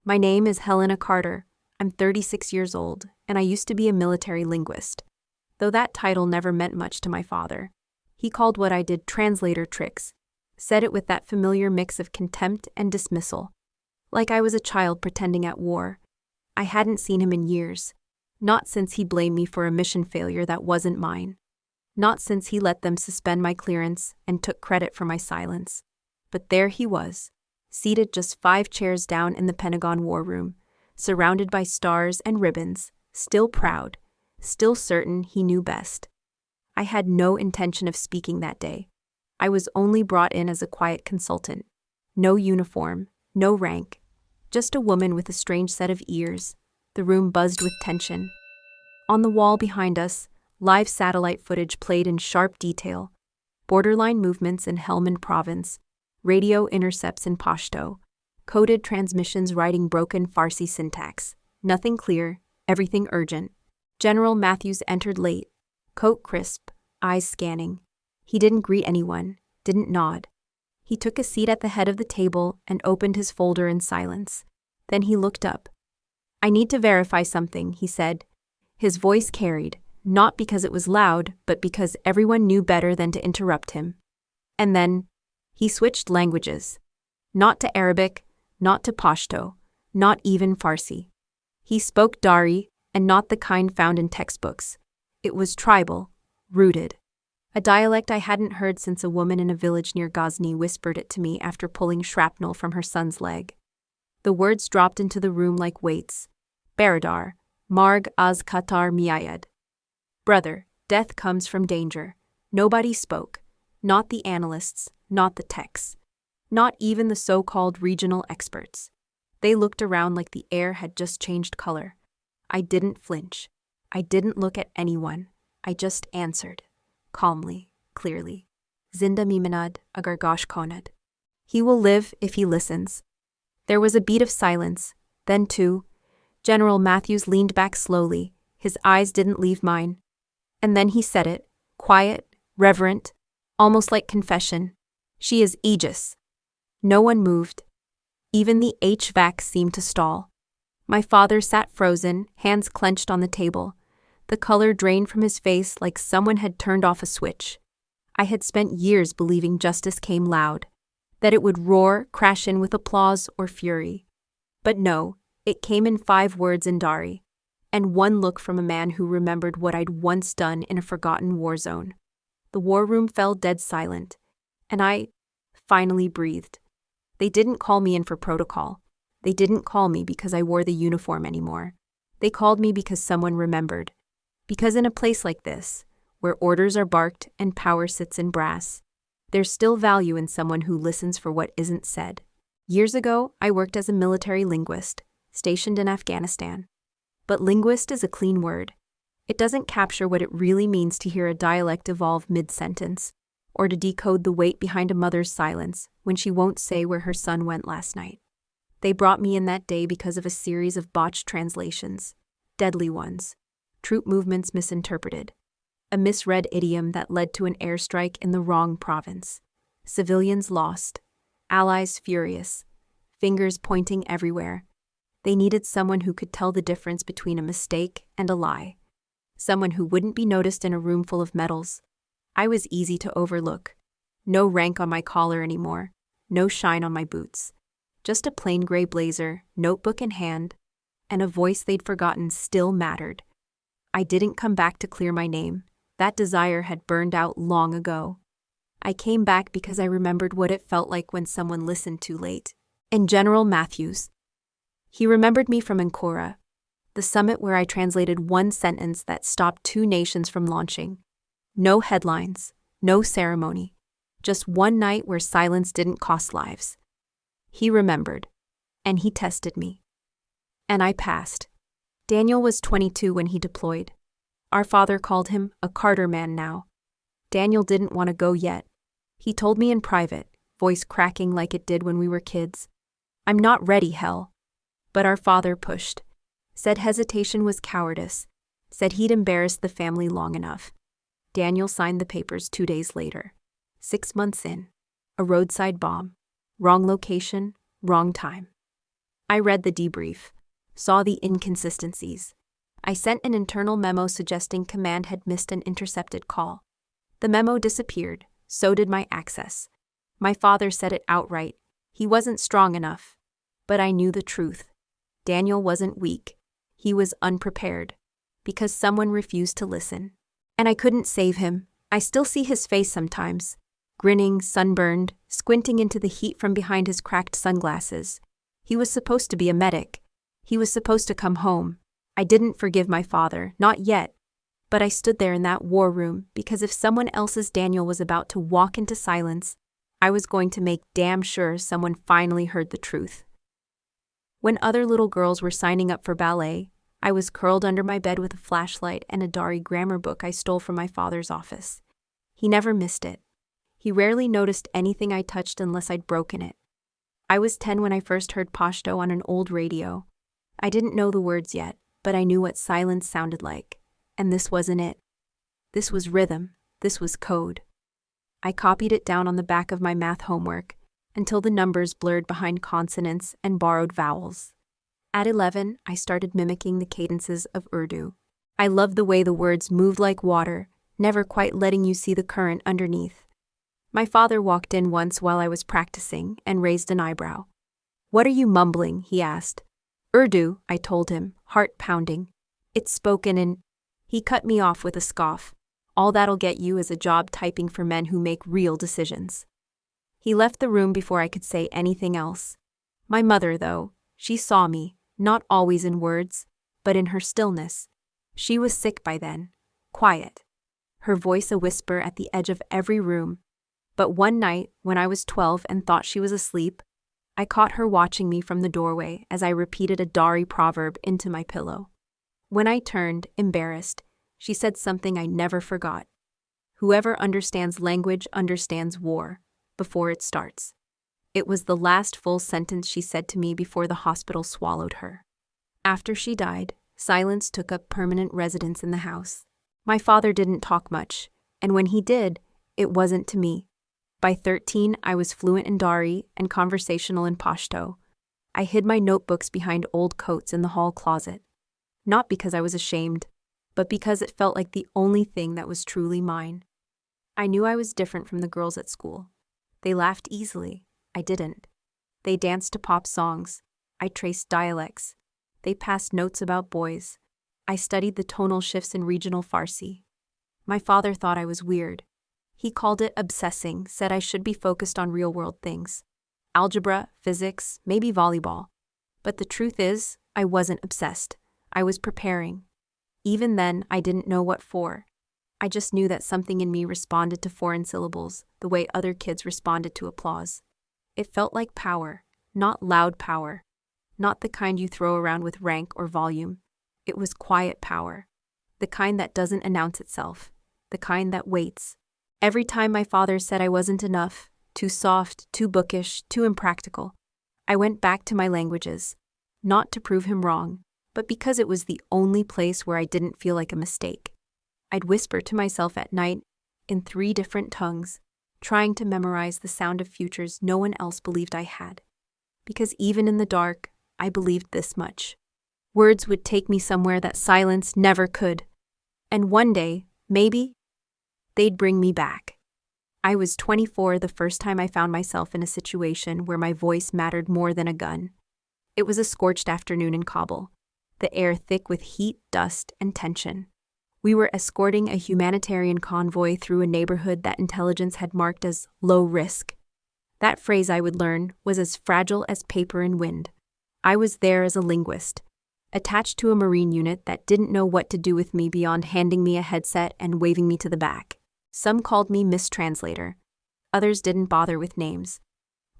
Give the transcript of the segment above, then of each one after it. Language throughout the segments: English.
My name is Helena Carter. I'm 36 years old, and I used to be a military linguist, though that title never meant much to my father. He called what I did translator tricks, said it with that familiar mix of contempt and dismissal, like I was a child pretending at war. I hadn't seen him in years, not since he blamed me for a mission failure that wasn't mine, not since he let them suspend my clearance and took credit for my silence. But there he was, seated just 5 chairs down in the Pentagon war room, surrounded by stars and ribbons, still proud, still certain he knew best. I had no intention of speaking that day. I was only brought in as a quiet consultant. No uniform, no rank, just a woman with a strange set of ears. The room buzzed with tension. On the wall behind us, live satellite footage played in sharp detail. Borderline movements in Helmand province, radio intercepts in Pashto, coded transmissions writing broken Farsi syntax. Nothing clear, everything urgent. General Matthews entered late, coat crisp, eyes scanning. He didn't greet anyone, didn't nod. He took a seat at the head of the table and opened his folder in silence. Then he looked up. "I need to verify something," he said. His voice carried, not because it was loud, but because everyone knew better than to interrupt him. And then, he switched languages. Not to Arabic, not to Pashto, not even Farsi. He spoke Dari, and not the kind found in textbooks. It was tribal, rooted. A dialect I hadn't heard since a woman in a village near Ghazni whispered it to me after pulling shrapnel from her son's leg. The words dropped into the room like weights. Baradar, Marg az Qatar Miayad. Brother, death comes from danger. Nobody spoke. Not the analysts, not the techs. Not even the so-called regional experts. They looked around like the air had just changed color. I didn't flinch. I didn't look at anyone. I just answered. Calmly, clearly. Zinda mimanad agar gosh konad. He will live if he listens. There was a beat of silence. Then, too, General Matthews leaned back slowly. His eyes didn't leave mine. And then he said it, quiet, reverent, almost like confession. She is Aegis. No one moved. Even the HVAC seemed to stall. My father sat frozen, hands clenched on the table. The color drained from his face like someone had turned off a switch. I had spent years believing justice came loud, that it would roar, crash in with applause or fury. But no, it came in 5 words in Dari, and one look from a man who remembered what I'd once done in a forgotten war zone. The war room fell dead silent, and I finally breathed. They didn't call me in for protocol. They didn't call me because I wore the uniform anymore. They called me because someone remembered. Because in a place like this, where orders are barked and power sits in brass, there's still value in someone who listens for what isn't said. Years ago, I worked as a military linguist, stationed in Afghanistan. But linguist is a clean word. It doesn't capture what it really means to hear a dialect evolve mid-sentence, or to decode the weight behind a mother's silence when she won't say where her son went last night. They brought me in that day because of a series of botched translations, deadly ones, troop movements misinterpreted, a misread idiom that led to an airstrike in the wrong province, civilians lost, allies furious, fingers pointing everywhere. They needed someone who could tell the difference between a mistake and a lie, someone who wouldn't be noticed in a room full of medals. I was easy to overlook. No rank on my collar anymore, no shine on my boots. Just a plain gray blazer, notebook in hand, and a voice they'd forgotten still mattered. I didn't come back to clear my name. That desire had burned out long ago. I came back because I remembered what it felt like when someone listened too late. And General Matthews. He remembered me from Ankora, the summit where I translated one sentence that stopped 2 nations from launching. No headlines, no ceremony, just one night where silence didn't cost lives. He remembered, and he tested me. And I passed. Daniel was 22 when he deployed. Our father called him a Carter man now. Daniel didn't want to go yet. He told me in private, voice cracking like it did when we were kids. "I'm not ready, Hel." But our father pushed, said hesitation was cowardice, said he'd embarrassed the family long enough. Daniel signed the papers 2 days later. 6 months in. A roadside bomb. Wrong location, wrong time. I read the debrief, saw the inconsistencies. I sent an internal memo suggesting command had missed an intercepted call. The memo disappeared, so did my access. My father said it outright. He wasn't strong enough. But I knew the truth. Daniel wasn't weak. He was unprepared. Because someone refused to listen. And I couldn't save him. I still see his face sometimes. Grinning, sunburned, squinting into the heat from behind his cracked sunglasses. He was supposed to be a medic. He was supposed to come home. I didn't forgive my father, not yet. But I stood there in that war room because if someone else's Daniel was about to walk into silence, I was going to make damn sure someone finally heard the truth. When other little girls were signing up for ballet, I was curled under my bed with a flashlight and a Dari grammar book I stole from my father's office. He never missed it. He rarely noticed anything I touched unless I'd broken it. I was 10 when I first heard Pashto on an old radio. I didn't know the words yet, but I knew what silence sounded like. And this wasn't it. This was rhythm. This was code. I copied it down on the back of my math homework until the numbers blurred behind consonants and borrowed vowels. At 11, I started mimicking the cadences of Urdu. I loved the way the words moved like water, never quite letting you see the current underneath. My father walked in once while I was practicing and raised an eyebrow. "What are you mumbling?" he asked. "Urdu," I told him, heart pounding. "It's spoken in—" He cut me off with a scoff. "All that'll get you is a job typing for men who make real decisions." He left the room before I could say anything else. My mother, though, she saw me, not always in words, but in her stillness. She was sick by then, quiet. Her voice a whisper at the edge of every room. But one night, when I was 12 and thought she was asleep, I caught her watching me from the doorway as I repeated a Dari proverb into my pillow. When I turned, embarrassed, she said something I never forgot. "Whoever understands language understands war, before it starts." It was the last full sentence she said to me before the hospital swallowed her. After she died, silence took up permanent residence in the house. My father didn't talk much, and when he did, it wasn't to me. By 13, I was fluent in Dari and conversational in Pashto. I hid my notebooks behind old coats in the hall closet. Not because I was ashamed, but because it felt like the only thing that was truly mine. I knew I was different from the girls at school. They laughed easily. I didn't. They danced to pop songs. I traced dialects. They passed notes about boys. I studied the tonal shifts in regional Farsi. My father thought I was weird. He called it obsessing, said I should be focused on real-world things. Algebra, physics, maybe volleyball. But the truth is, I wasn't obsessed. I was preparing. Even then, I didn't know what for. I just knew that something in me responded to foreign syllables, the way other kids responded to applause. It felt like power, not loud power. Not the kind you throw around with rank or volume. It was quiet power. The kind that doesn't announce itself. The kind that waits. Every time my father said I wasn't enough, too soft, too bookish, too impractical, I went back to my languages, not to prove him wrong, but because it was the only place where I didn't feel like a mistake. I'd whisper to myself at night, in 3 different tongues, trying to memorize the sound of futures no one else believed I had. Because even in the dark, I believed this much. Words would take me somewhere that silence never could. And one day, maybe, they'd bring me back. I was 24 the first time I found myself in a situation where my voice mattered more than a gun. It was a scorched afternoon in Kabul, the air thick with heat, dust, and tension. We were escorting a humanitarian convoy through a neighborhood that intelligence had marked as low risk. That phrase I would learn was as fragile as paper in wind. I was there as a linguist, attached to a Marine unit that didn't know what to do with me beyond handing me a headset and waving me to the back. Some called me mistranslator. Others didn't bother with names.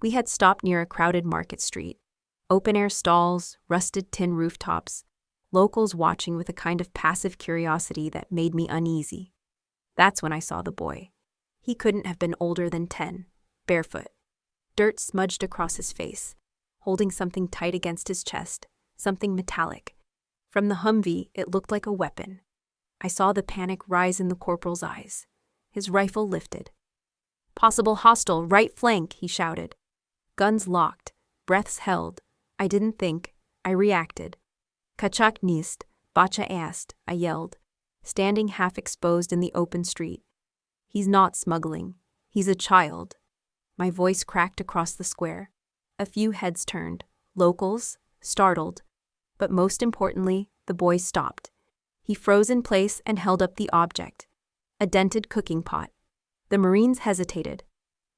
We had stopped near a crowded market street. Open-air stalls, rusted tin rooftops, locals watching with a kind of passive curiosity that made me uneasy. That's when I saw the boy. He couldn't have been older than 10, barefoot. Dirt smudged across his face, holding something tight against his chest, something metallic. From the Humvee, it looked like a weapon. I saw the panic rise in the corporal's eyes. His rifle lifted. "Possible hostile, right flank," he shouted. Guns locked, breaths held, I didn't think. I reacted. Kaçak nist, bacha asked, I yelled, standing half-exposed in the open street. He's not smuggling. He's a child. My voice cracked across the square. A few heads turned, locals, startled. But most importantly, the boy stopped. He froze in place and held up the object. A dented cooking pot. The Marines hesitated.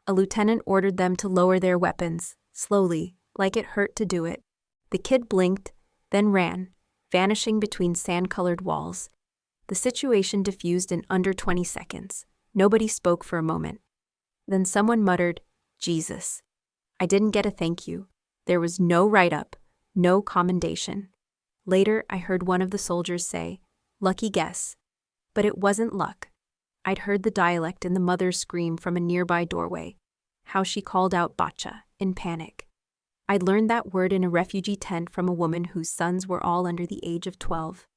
A lieutenant ordered them to lower their weapons, slowly, like it hurt to do it. The kid blinked, then ran, vanishing between sand-colored walls. The situation diffused in under 20 seconds. Nobody spoke for a moment. Then someone muttered, "Jesus." I didn't get a thank you. There was no write-up, no commendation. Later, I heard one of the soldiers say, "Lucky guess." But it wasn't luck. I'd heard the dialect in the mother's scream from a nearby doorway, how she called out bacha in panic. I'd learned that word in a refugee tent from a woman whose sons were all under the age of 12.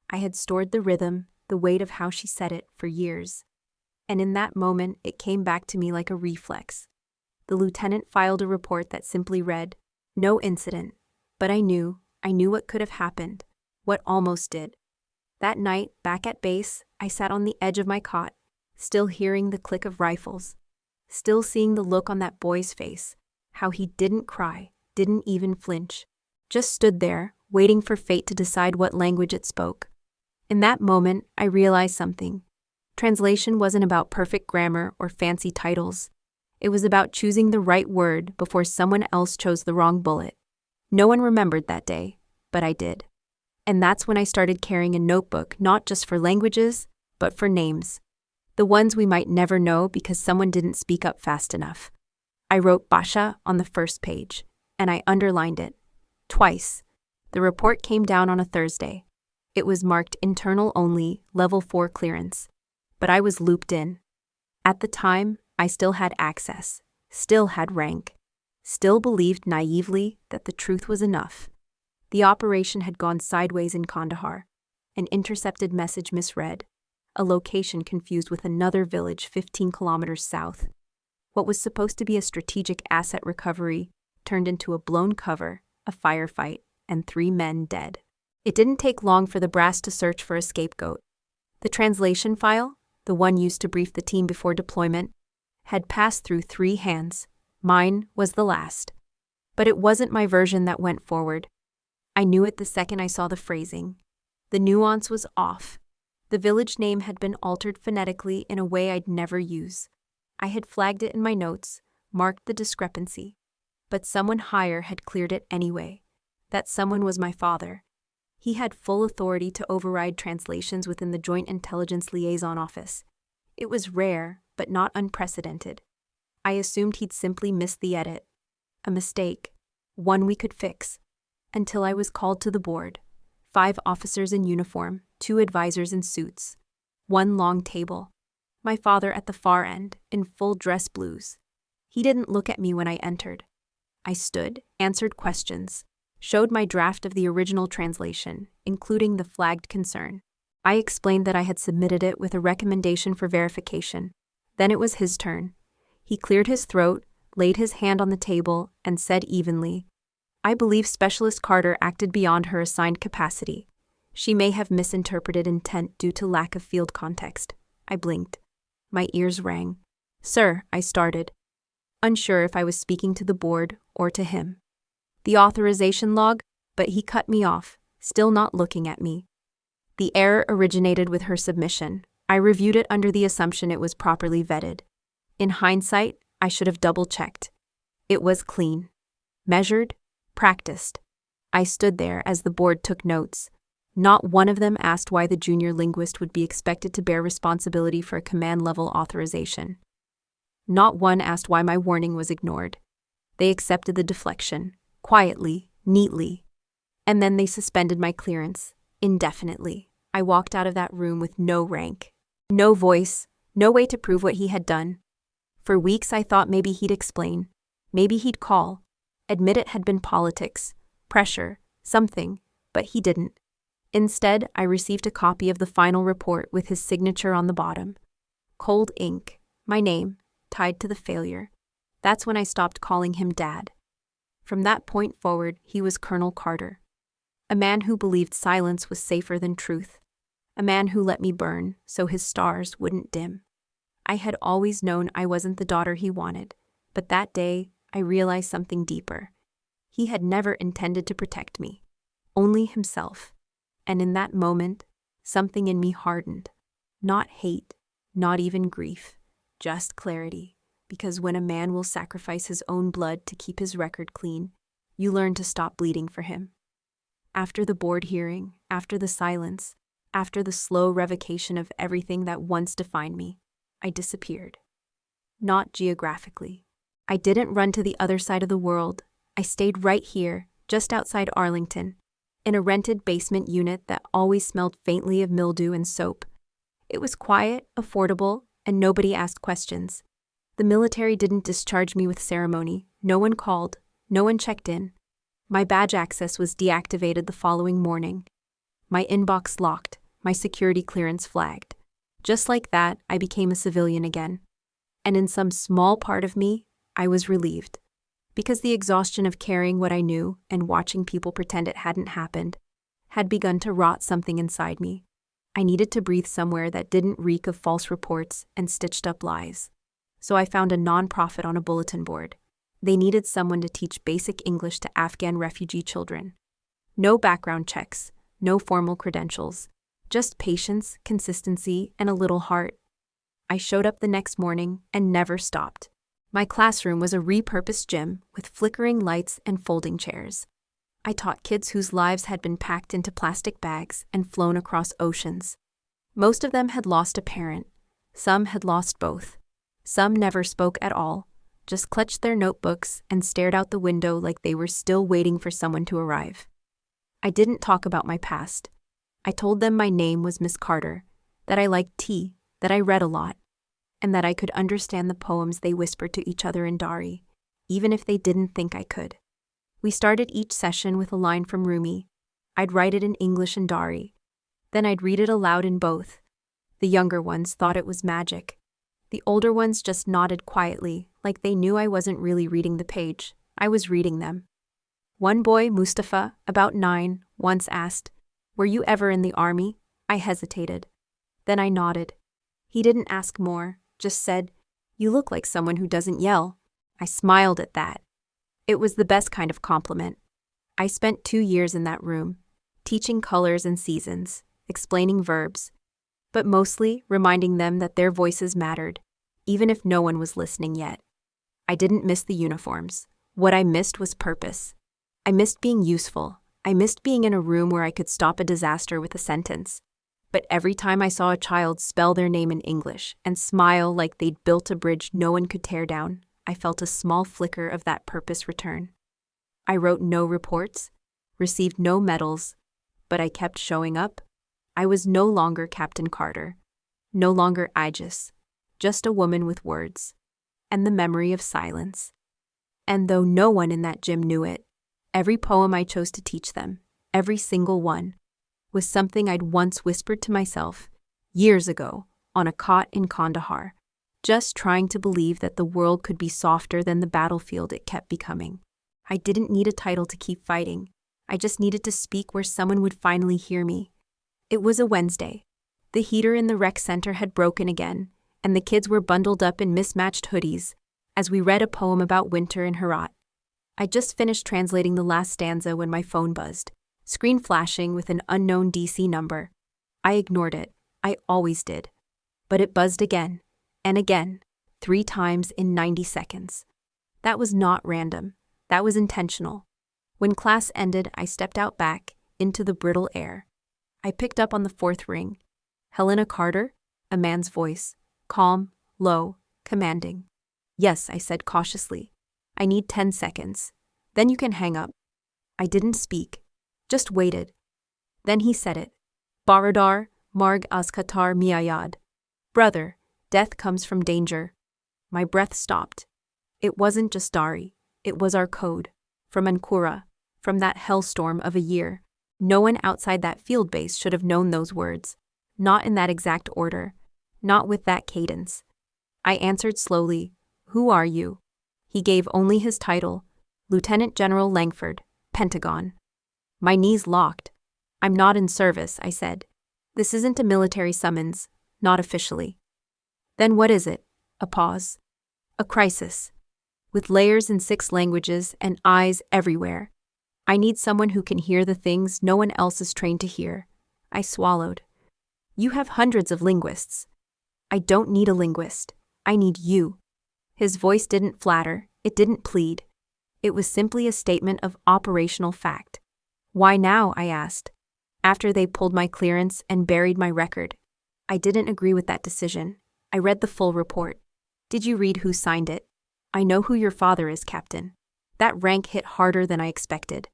I had stored the rhythm, the weight of how she said it, for years. And in that moment, it came back to me like a reflex. The lieutenant filed a report that simply read, "No incident." But I knew what could have happened, what almost did. That night, back at base, I sat on the edge of my cot, still hearing the click of rifles, still seeing the look on that boy's face, how he didn't cry, didn't even flinch, just stood there, waiting for fate to decide what language it spoke. In that moment, I realized something. Translation wasn't about perfect grammar or fancy titles. It was about choosing the right word before someone else chose the wrong bullet. No one remembered that day, but I did. And that's when I started carrying a notebook not just for languages, but for names. The ones we might never know because someone didn't speak up fast enough. I wrote Basha on the first page, and I underlined it. Twice. The report came down on a Thursday. It was marked internal only, level 4 clearance. But I was looped in. At the time, I still had access, still had rank, still believed naively that the truth was enough. The operation had gone sideways in Kandahar, an intercepted message misread, a location confused with another village 15 kilometers south. What was supposed to be a strategic asset recovery turned into a blown cover, a firefight, and 3 men dead. It didn't take long for the brass to search for a scapegoat. The translation file, the one used to brief the team before deployment, had passed through 3 hands. Mine was the last. But it wasn't my version that went forward. I knew it the second I saw the phrasing. The nuance was off. The village name had been altered phonetically in a way I'd never use. I had flagged it in my notes, marked the discrepancy. But someone higher had cleared it anyway. That someone was my father. He had full authority to override translations within the Joint Intelligence Liaison Office. It was rare, but not unprecedented. I assumed he'd simply missed the edit. A mistake. One we could fix. Until I was called to the board. 5 officers in uniform, 2 advisors in suits. 1 long table. My father at the far end, in full dress blues. He didn't look at me when I entered. I stood, answered questions, showed my draft of the original translation, including the flagged concern. I explained that I had submitted it with a recommendation for verification. Then it was his turn. He cleared his throat, laid his hand on the table, and said evenly, "I believe Specialist Carter acted beyond her assigned capacity. She may have misinterpreted intent due to lack of field context." I blinked. My ears rang. "Sir," I started, unsure if I was speaking to the board or to him. "The authorization log," but he cut me off, still not looking at me. The error originated with her submission. I reviewed it under the assumption it was properly vetted. In hindsight, I should have double-checked. It was clean. Measured, practiced. I stood there as the board took notes. Not one of them asked why the junior linguist would be expected to bear responsibility for a command-level authorization. Not one asked why my warning was ignored. They accepted the deflection, quietly, neatly. And then they suspended my clearance, indefinitely. I walked out of that room with no rank, no voice, no way to prove what he had done. For weeks I thought maybe he'd explain, maybe he'd call, admit it had been politics, pressure, something, but he didn't. Instead, I received a copy of the final report with his signature on the bottom. Cold ink, my name, tied to the failure. That's when I stopped calling him Dad. From that point forward, he was Colonel Carter. A man who believed silence was safer than truth. A man who let me burn so his stars wouldn't dim. I had always known I wasn't the daughter he wanted, but that day I realized something deeper. He had never intended to protect me, only himself. And in that moment, something in me hardened. Not hate, not even grief, just clarity. Because when a man will sacrifice his own blood to keep his record clean, you learn to stop bleeding for him. After the board hearing, after the silence, after the slow revocation of everything that once defined me, I disappeared. Not geographically. I didn't run to the other side of the world. I stayed right here, just outside Arlington, in a rented basement unit that always smelled faintly of mildew and soap. It was quiet, affordable, and nobody asked questions. The military didn't discharge me with ceremony. No one called. No one checked in. My badge access was deactivated the following morning. My inbox locked. My security clearance flagged. Just like that, I became a civilian again. And in some small part of me, I was relieved. Because the exhaustion of carrying what I knew and watching people pretend it hadn't happened had begun to rot something inside me. I needed to breathe somewhere that didn't reek of false reports and stitched-up lies. So I found a nonprofit on a bulletin board. They needed someone to teach basic English to Afghan refugee children. No background checks, no formal credentials, just patience, consistency, and a little heart. I showed up the next morning and never stopped. My classroom was a repurposed gym with flickering lights and folding chairs. I taught kids whose lives had been packed into plastic bags and flown across oceans. Most of them had lost a parent. Some had lost both. Some never spoke at all, just clutched their notebooks and stared out the window like they were still waiting for someone to arrive. I didn't talk about my past. I told them my name was Miss Carter, that I liked tea, that I read a lot, and that I could understand the poems they whispered to each other in Dari, even if they didn't think I could. We started each session with a line from Rumi. I'd write it in English and Dari. Then I'd read it aloud in both. The younger ones thought it was magic. The older ones just nodded quietly, like they knew I wasn't really reading the page. I was reading them. One boy, Mustafa, about 9, once asked, "Were you ever in the army?" I hesitated. Then I nodded. He didn't ask more, just said, "You look like someone who doesn't yell." I smiled at that. It was the best kind of compliment. I spent 2 years in that room, teaching colors and seasons, explaining verbs, but mostly reminding them that their voices mattered, even if no one was listening yet. I didn't miss the uniforms. What I missed was purpose. I missed being useful. I missed being in a room where I could stop a disaster with a sentence. But every time I saw a child spell their name in English and smile like they'd built a bridge no one could tear down, I felt a small flicker of that purpose return. I wrote no reports, received no medals, but I kept showing up. I was no longer Captain Carter, no longer Aegis, just a woman with words, and the memory of silence. And though no one in that gym knew it, every poem I chose to teach them, every single one, was something I'd once whispered to myself, years ago, on a cot in Kandahar, just trying to believe that the world could be softer than the battlefield it kept becoming. I didn't need a title to keep fighting. I just needed to speak where someone would finally hear me. It was a Wednesday. The heater in the rec center had broken again, and the kids were bundled up in mismatched hoodies as we read a poem about winter in Herat. I just finished translating the last stanza when my phone buzzed, screen flashing with an unknown DC number. I ignored it. I always did. But it buzzed again, and again, 3 times in 90 seconds. That was not random. That was intentional. When class ended, I stepped out back into the brittle air. I picked up on the 4th ring. Helena Carter? A man's voice. Calm, low, commanding. "Yes," I said cautiously. "I need 10 seconds. Then you can hang up." I didn't speak, just waited. Then he said it. "Baradar, marg az Qatar miayad." Brother, death comes from danger. My breath stopped. It wasn't just Dari. It was our code. From Ankora, from that hellstorm of a year. No one outside that field base should have known those words. Not in that exact order. Not with that cadence. I answered slowly, "Who are you?" He gave only his title, Lieutenant General Langford, Pentagon. My knees locked. I'm not in service, I said. This isn't a military summons, not officially. Then what is it? A pause. A crisis. With layers in 6 languages and eyes everywhere. I need someone who can hear the things no one else is trained to hear. I swallowed. You have hundreds of linguists. I don't need a linguist. I need you. His voice didn't flatter, it didn't plead. It was simply a statement of operational fact. Why now, I asked. After they pulled my clearance and buried my record. I didn't agree with that decision. I read the full report. Did you read who signed it? I know who your father is, Captain. That rank hit harder than I expected.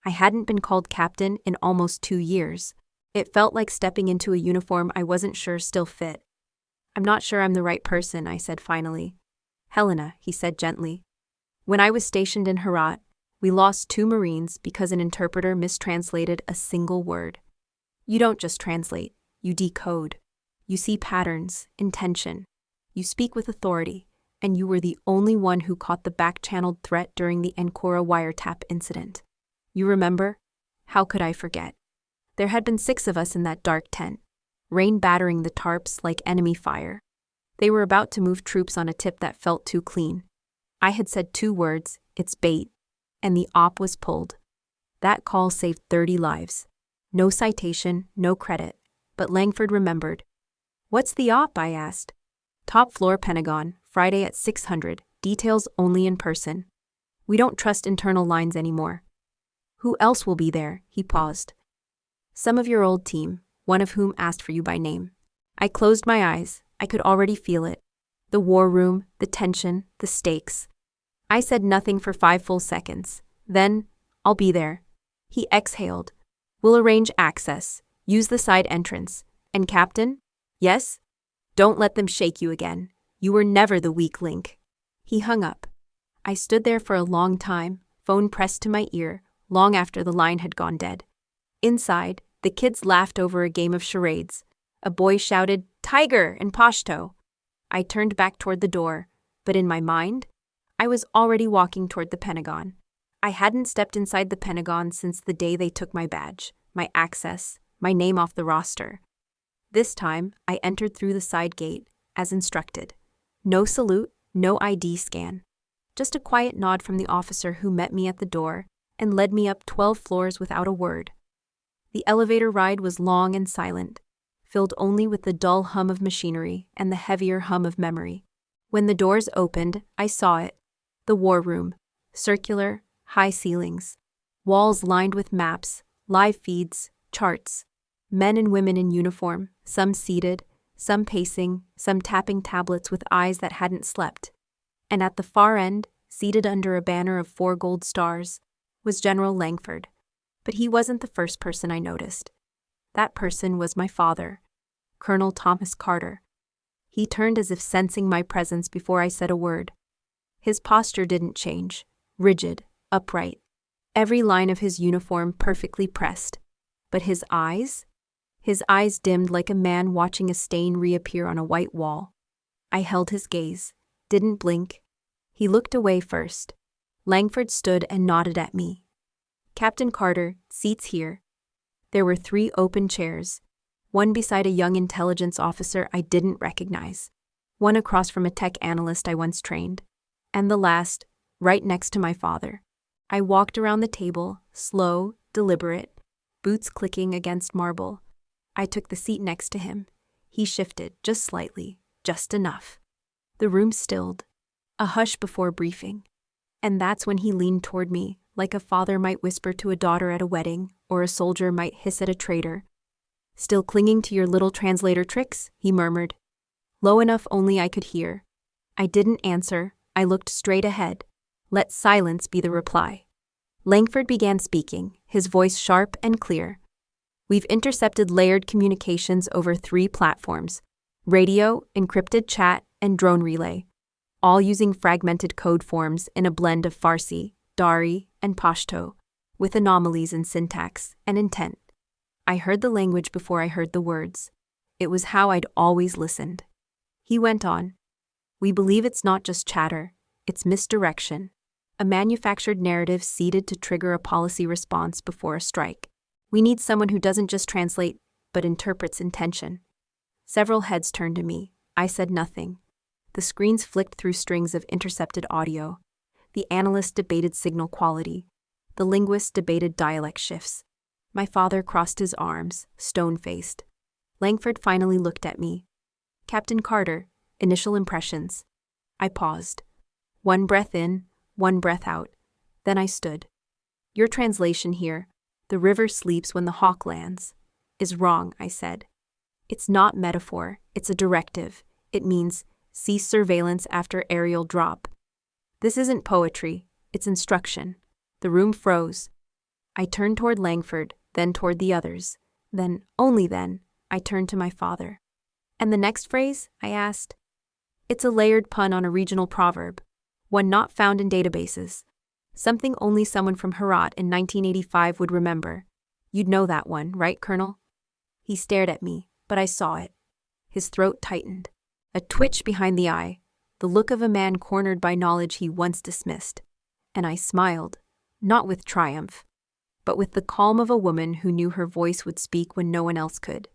I hadn't been called captain in almost 2 years. It felt like stepping into a uniform I wasn't sure still fit. I'm not sure I'm the right person, I said finally. Helena, he said gently. When I was stationed in Herat, we lost 2 Marines because an interpreter mistranslated a single word. You don't just translate, you decode. You see patterns, intention. You speak with authority, and you were the only one who caught the back-channeled threat during the Ankora wiretap incident. You remember? How could I forget? There had been 6 of us in that dark tent, rain battering the tarps like enemy fire. They were about to move troops on a tip that felt too clean. I had said 2 words, it's bait, and the op was pulled. That call saved 30 lives. No citation, no credit, but Langford remembered. What's the op? I asked. Top floor Pentagon, Friday at 600, details only in person. We don't trust internal lines anymore. Who else will be there? He paused. Some of your old team, one of whom asked for you by name. I closed my eyes. I could already feel it. The war room, the tension, the stakes. I said nothing for 5 full seconds. Then, I'll be there. He exhaled. We'll arrange access. Use the side entrance. And Captain? Yes? Don't let them shake you again. You were never the weak link. He hung up. I stood there for a long time, phone pressed to my ear, long after the line had gone dead. Inside, the kids laughed over a game of charades. A boy shouted, "Tiger!" in Pashto. I turned back toward the door, but in my mind, I was already walking toward the Pentagon. I hadn't stepped inside the Pentagon since the day they took my badge, my access, my name off the roster. This time, I entered through the side gate, as instructed. No salute, no ID scan. Just a quiet nod from the officer who met me at the door and led me up 12 floors without a word. The elevator ride was long and silent, filled only with the dull hum of machinery and the heavier hum of memory. When the doors opened, I saw it. The war room. Circular, high ceilings. Walls lined with maps, live feeds, charts. Men and women in uniform, some seated, some pacing, some tapping tablets with eyes that hadn't slept. And at the far end, seated under a banner of 4 gold stars, was General Langford. But he wasn't the first person I noticed. That person was my father, Colonel Thomas Carter. He turned as if sensing my presence before I said a word. His posture didn't change, rigid, upright, every line of his uniform perfectly pressed. But his eyes dimmed like a man watching a stain reappear on a white wall. I held his gaze, didn't blink. He looked away first. Langford stood and nodded at me. Captain Carter, seats here. There were 3 open chairs, one beside a young intelligence officer I didn't recognize, one across from a tech analyst I once trained, and the last, right next to my father. I walked around the table, slow, deliberate, boots clicking against marble. I took the seat next to him. He shifted, just slightly, just enough. The room stilled, a hush before briefing. And that's when he leaned toward me, like a father might whisper to a daughter at a wedding, or a soldier might hiss at a traitor. Still clinging to your little translator tricks? He murmured. Low enough only I could hear. I didn't answer. I looked straight ahead. Let silence be the reply. Langford began speaking, his voice sharp and clear. We've intercepted layered communications over 3 platforms: radio, encrypted chat, and drone relay, all using fragmented code forms in a blend of Farsi, Dari, and Pashto, with anomalies in syntax and intent. I heard the language before I heard the words. It was how I'd always listened. He went on. We believe it's not just chatter, it's misdirection. A manufactured narrative seeded to trigger a policy response before a strike. We need someone who doesn't just translate, but interprets intention. Several heads turned to me. I said nothing. The screens flicked through strings of intercepted audio. The analyst debated signal quality. The linguist debated dialect shifts. My father crossed his arms, stone-faced. Langford finally looked at me. Captain Carter, initial impressions. I paused. One breath in, one breath out. Then I stood. Your translation here, "the river sleeps when the hawk lands," is wrong, I said. It's not metaphor, it's a directive. It means cease surveillance after aerial drop. This isn't poetry, it's instruction. The room froze. I turned toward Langford, then toward the others. Then, only then, I turned to my father. And the next phrase? I asked. It's a layered pun on a regional proverb, one not found in databases. Something only someone from Herat in 1985 would remember. You'd know that one, right, Colonel? He stared at me, but I saw it. His throat tightened. A twitch behind the eye, the look of a man cornered by knowledge he once dismissed. And I smiled, not with triumph, but with the calm of a woman who knew her voice would speak when no one else could.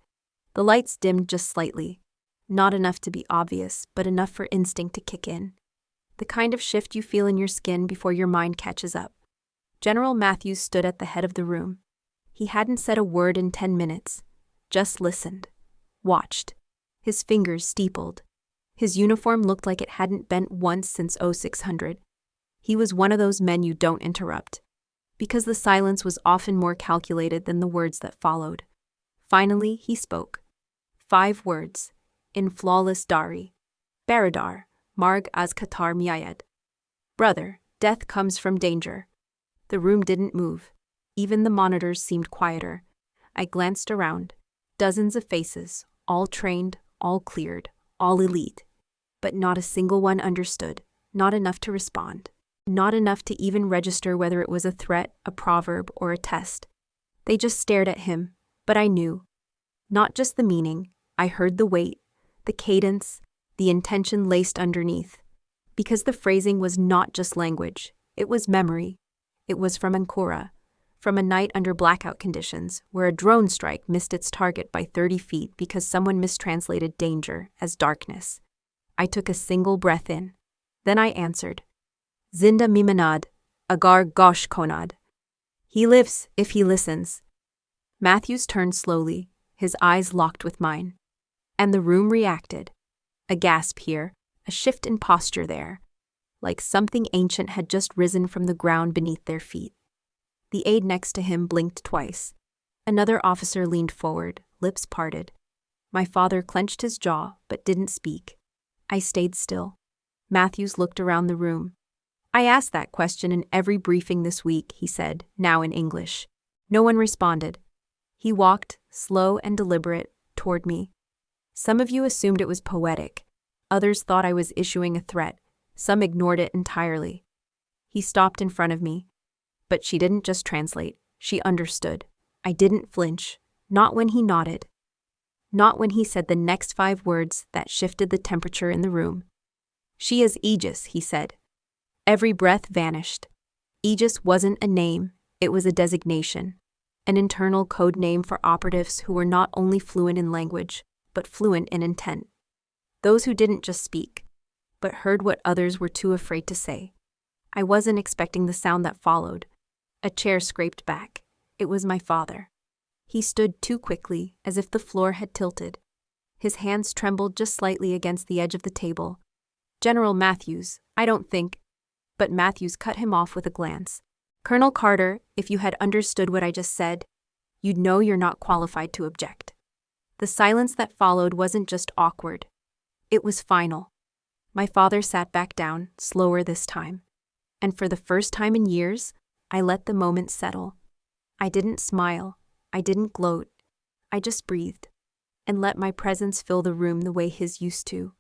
The lights dimmed just slightly, not enough to be obvious, but enough for instinct to kick in. The kind of shift you feel in your skin before your mind catches up. General Matthews stood at the head of the room. He hadn't said a word in 10 minutes, just listened, watched. His fingers steepled. His uniform looked like it hadn't bent once since 0600. He was one of those men you don't interrupt, because the silence was often more calculated than the words that followed. Finally, he spoke. 5 words, in flawless Dari. Baradar, Marg az Qatar Miayed. Brother, death comes from danger. The room didn't move. Even the monitors seemed quieter. I glanced around. Dozens of faces, all trained, all cleared, all elite. But not a single one understood, not enough to respond. Not enough to even register whether it was a threat, a proverb, or a test. They just stared at him, but I knew. Not just the meaning, I heard the weight, the cadence, the intention laced underneath. Because the phrasing was not just language, it was memory. It was from Ankora, from a night under blackout conditions where a drone strike missed its target by 30 feet because someone mistranslated danger as darkness. I took a single breath in. Then I answered. Zinda mimanad, agar gosh konad. He lives if he listens. Matthews turned slowly, his eyes locked with mine. And the room reacted. A gasp here, a shift in posture there, like something ancient had just risen from the ground beneath their feet. The aide next to him blinked twice. Another officer leaned forward, lips parted. My father clenched his jaw, but didn't speak. I stayed still. Matthews looked around the room. I asked that question in every briefing this week, he said, now in English. No one responded. He walked, slow and deliberate, toward me. Some of you assumed it was poetic. Others thought I was issuing a threat. Some ignored it entirely. He stopped in front of me. But she didn't just translate. She understood. I didn't flinch. Not when he nodded. Not when he said the next 5 words that shifted the temperature in the room. She is Aegis, he said. Every breath vanished. Aegis wasn't a name, it was a designation. An internal code name for operatives who were not only fluent in language, but fluent in intent. Those who didn't just speak, but heard what others were too afraid to say. I wasn't expecting the sound that followed. A chair scraped back. It was my father. He stood too quickly, as if the floor had tilted. His hands trembled just slightly against the edge of the table. General Matthews, I don't think. But Matthews cut him off with a glance. Colonel Carter, if you had understood what I just said, you'd know you're not qualified to object. The silence that followed wasn't just awkward. It was final. My father sat back down, slower this time. And for the first time in years, I let the moment settle. I didn't smile. I didn't gloat. I just breathed and let my presence fill the room the way his used to.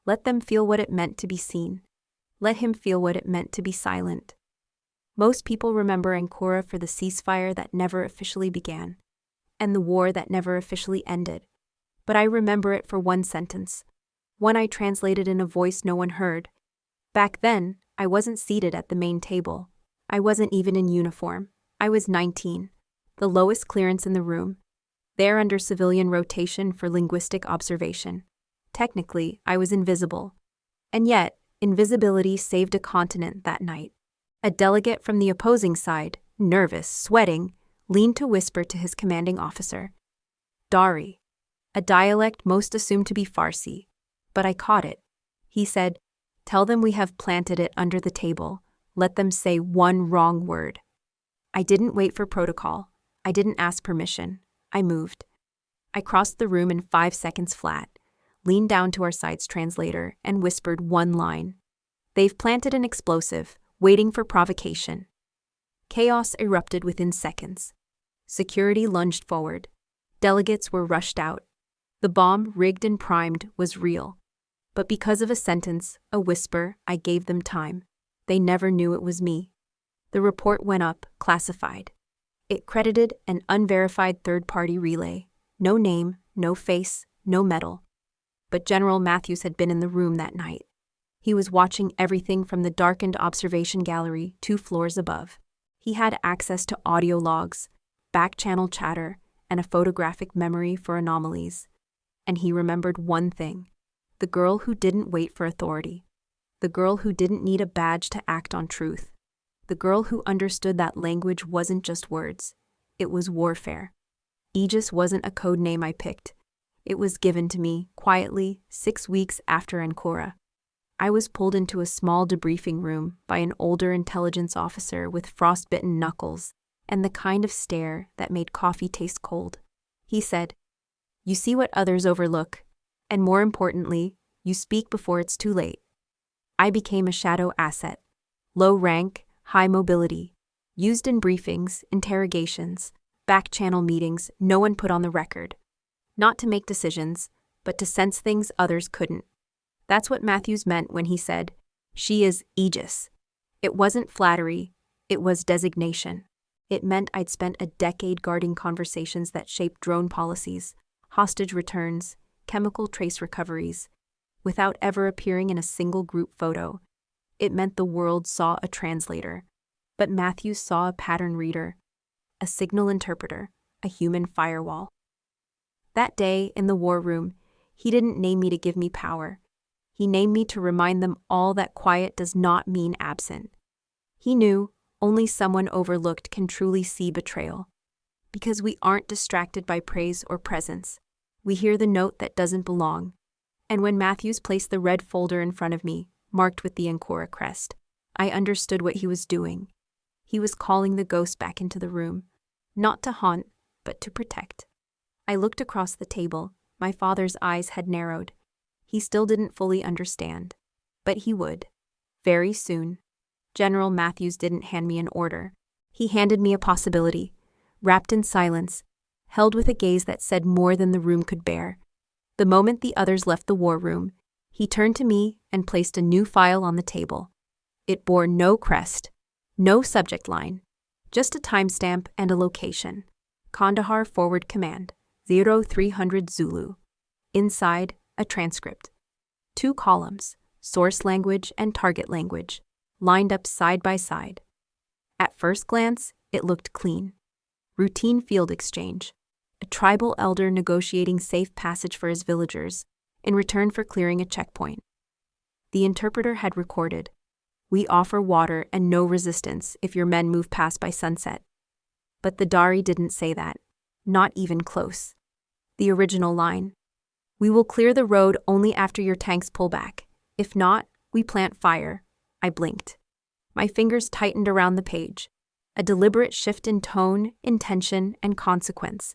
Let them feel what it meant to be seen. Let him feel what it meant to be silent. Most people remember Ankora for the ceasefire that never officially began, and the war that never officially ended. But I remember it for one sentence, one I translated in a voice no one heard. Back then, I wasn't seated at the main table. I wasn't even in uniform. I was 19, the lowest clearance in the room, there under civilian rotation for linguistic observation. Technically, I was invisible. And yet, invisibility saved a continent that night. A delegate from the opposing side, nervous, sweating, leaned to whisper to his commanding officer. Dari, a dialect most assumed to be Farsi, but I caught it. He said, "Tell them we have planted it under the table. Let them say one wrong word." I didn't wait for protocol. I didn't ask permission. I moved. I crossed the room in 5 seconds flat, leaned down to our side's translator, and whispered one line. They've planted an explosive, waiting for provocation. Chaos erupted within seconds. Security lunged forward. Delegates were rushed out. The bomb, rigged and primed, was real. But because of a sentence, a whisper, I gave them time. They never knew it was me. The report went up, classified. It credited an unverified third-party relay. No name, no face, no medal. But General Matthews had been in the room that night. He was watching everything from the darkened observation gallery 2 floors above. He had access to audio logs, back-channel chatter, and a photographic memory for anomalies. And he remembered one thing: the girl who didn't wait for authority. The girl who didn't need a badge to act on truth. The girl who understood that language wasn't just words. It was warfare. Aegis wasn't a code name I picked. It was given to me, quietly, 6 weeks after Ankora. I was pulled into a small debriefing room by an older intelligence officer with frostbitten knuckles and the kind of stare that made coffee taste cold. He said, "You see what others overlook, and more importantly, you speak before it's too late." I became a shadow asset. Low rank, high mobility. Used in briefings, interrogations, back-channel meetings no one put on the record. Not to make decisions, but to sense things others couldn't. That's what Matthews meant when he said, "She is Aegis." It wasn't flattery, it was designation. It meant I'd spent a decade guarding conversations that shaped drone policies, hostage returns, chemical trace recoveries, without ever appearing in a single group photo. It meant the world saw a translator, but Matthews saw a pattern reader, a signal interpreter, a human firewall. That day, in the war room, he didn't name me to give me power. He named me to remind them all that quiet does not mean absent. He knew only someone overlooked can truly see betrayal. Because we aren't distracted by praise or presence. We hear the note that doesn't belong. And when Matthews placed the red folder in front of me, marked with the ankora crest, I understood what he was doing. He was calling the ghost back into the room, not to haunt, but to protect. I looked across the table. My father's eyes had narrowed. He still didn't fully understand. But he would. Very soon. General Matthews didn't hand me an order. He handed me a possibility, wrapped in silence, held with a gaze that said more than the room could bear. The moment the others left the war room, he turned to me and placed a new file on the table. It bore no crest, no subject line, just a timestamp and a location. Kandahar Forward Command, 0300 Zulu. Inside, a transcript. 2 columns, source language and target language, lined up side by side. At first glance, it looked clean. Routine field exchange. A tribal elder negotiating safe passage for his villagers in return for clearing a checkpoint. The interpreter had recorded, "We offer water and no resistance if your men move past by sunset." But the Dari didn't say that. Not even close. The original line, "We will clear the road only after your tanks pull back. If not, we plant fire." I blinked. My fingers tightened around the page. A deliberate shift in tone, intention, and consequence.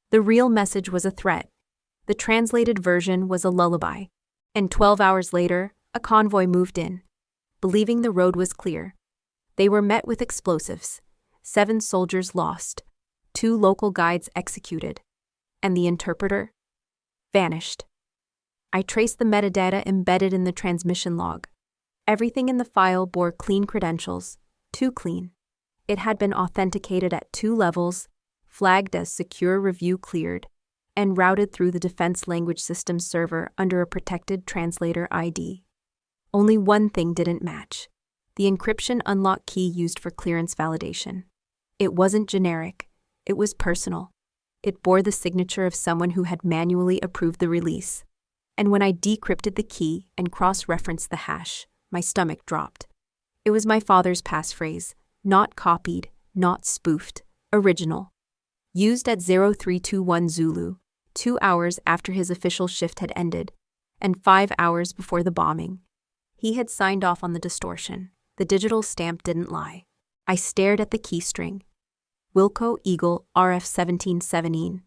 The real message was a threat. The translated version was a lullaby. And 12 hours later, a convoy moved in, believing the road was clear. They were met with explosives. 7 soldiers lost. 2 local guides executed. And the interpreter vanished. I traced the metadata embedded in the transmission log. Everything in the file bore clean credentials, too clean. It had been authenticated at 2 levels, flagged as secure review cleared, and routed through the Defense Language Systems server under a protected translator ID. Only one thing didn't match: the encryption unlock key used for clearance validation. It wasn't generic, it was personal. It bore the signature of someone who had manually approved the release. And when I decrypted the key and cross-referenced the hash, my stomach dropped. It was my father's passphrase, not copied, not spoofed, original. Used at 0321 Zulu, 2 hours after his official shift had ended, and 5 hours before the bombing. He had signed off on the distortion. The digital stamp didn't lie. I stared at the keystring. Wilco Eagle RF 1717.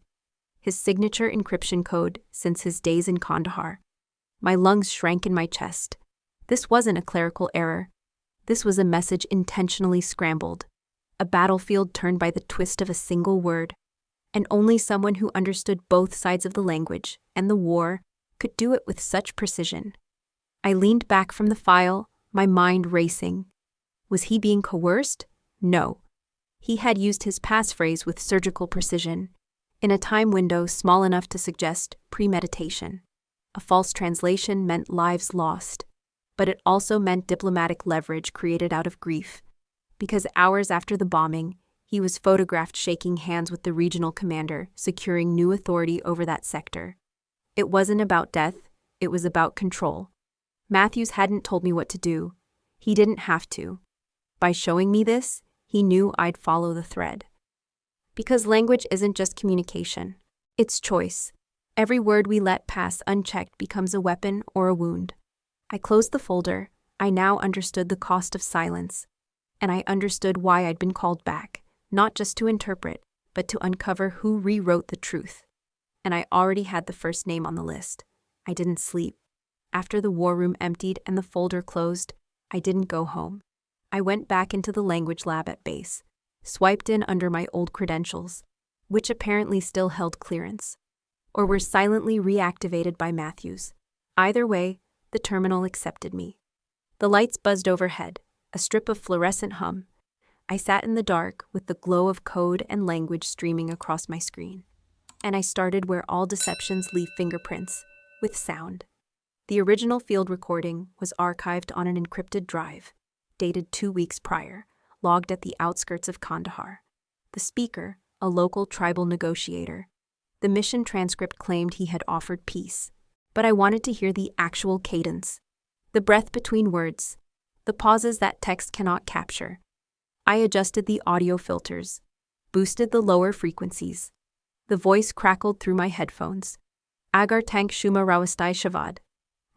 His signature encryption code since his days in Kandahar. My lungs shrank in my chest. This wasn't a clerical error. This was a message intentionally scrambled. A battlefield turned by the twist of a single word. And only someone who understood both sides of the language and the war could do it with such precision. I leaned back from the file, my mind racing. Was he being coerced? No. He had used his passphrase with surgical precision, in a time window small enough to suggest premeditation. A false translation meant lives lost, but it also meant diplomatic leverage created out of grief, because hours after the bombing, he was photographed shaking hands with the regional commander, securing new authority over that sector. It wasn't about death, it was about control. Matthews hadn't told me what to do. He didn't have to. By showing me this, he knew I'd follow the thread. Because language isn't just communication. It's choice. Every word we let pass unchecked becomes a weapon or a wound. I closed the folder. I now understood the cost of silence. And I understood why I'd been called back, not just to interpret, but to uncover who rewrote the truth. And I already had the first name on the list. I didn't sleep. After the war room emptied and the folder closed, I didn't go home. I went back into the language lab at base, swiped in under my old credentials, which apparently still held clearance, or were silently reactivated by Matthews. Either way, the terminal accepted me. The lights buzzed overhead, a strip of fluorescent hum. I sat in the dark with the glow of code and language streaming across my screen. And I started where all deceptions leave fingerprints, with sound. The original field recording was archived on an encrypted drive, dated 2 weeks prior, logged at the outskirts of Kandahar. The speaker, a local tribal negotiator. The mission transcript claimed he had offered peace, but I wanted to hear the actual cadence, the breath between words, the pauses that text cannot capture. I adjusted the audio filters, boosted the lower frequencies. The voice crackled through my headphones. Agar tank shuma rawastai shavad.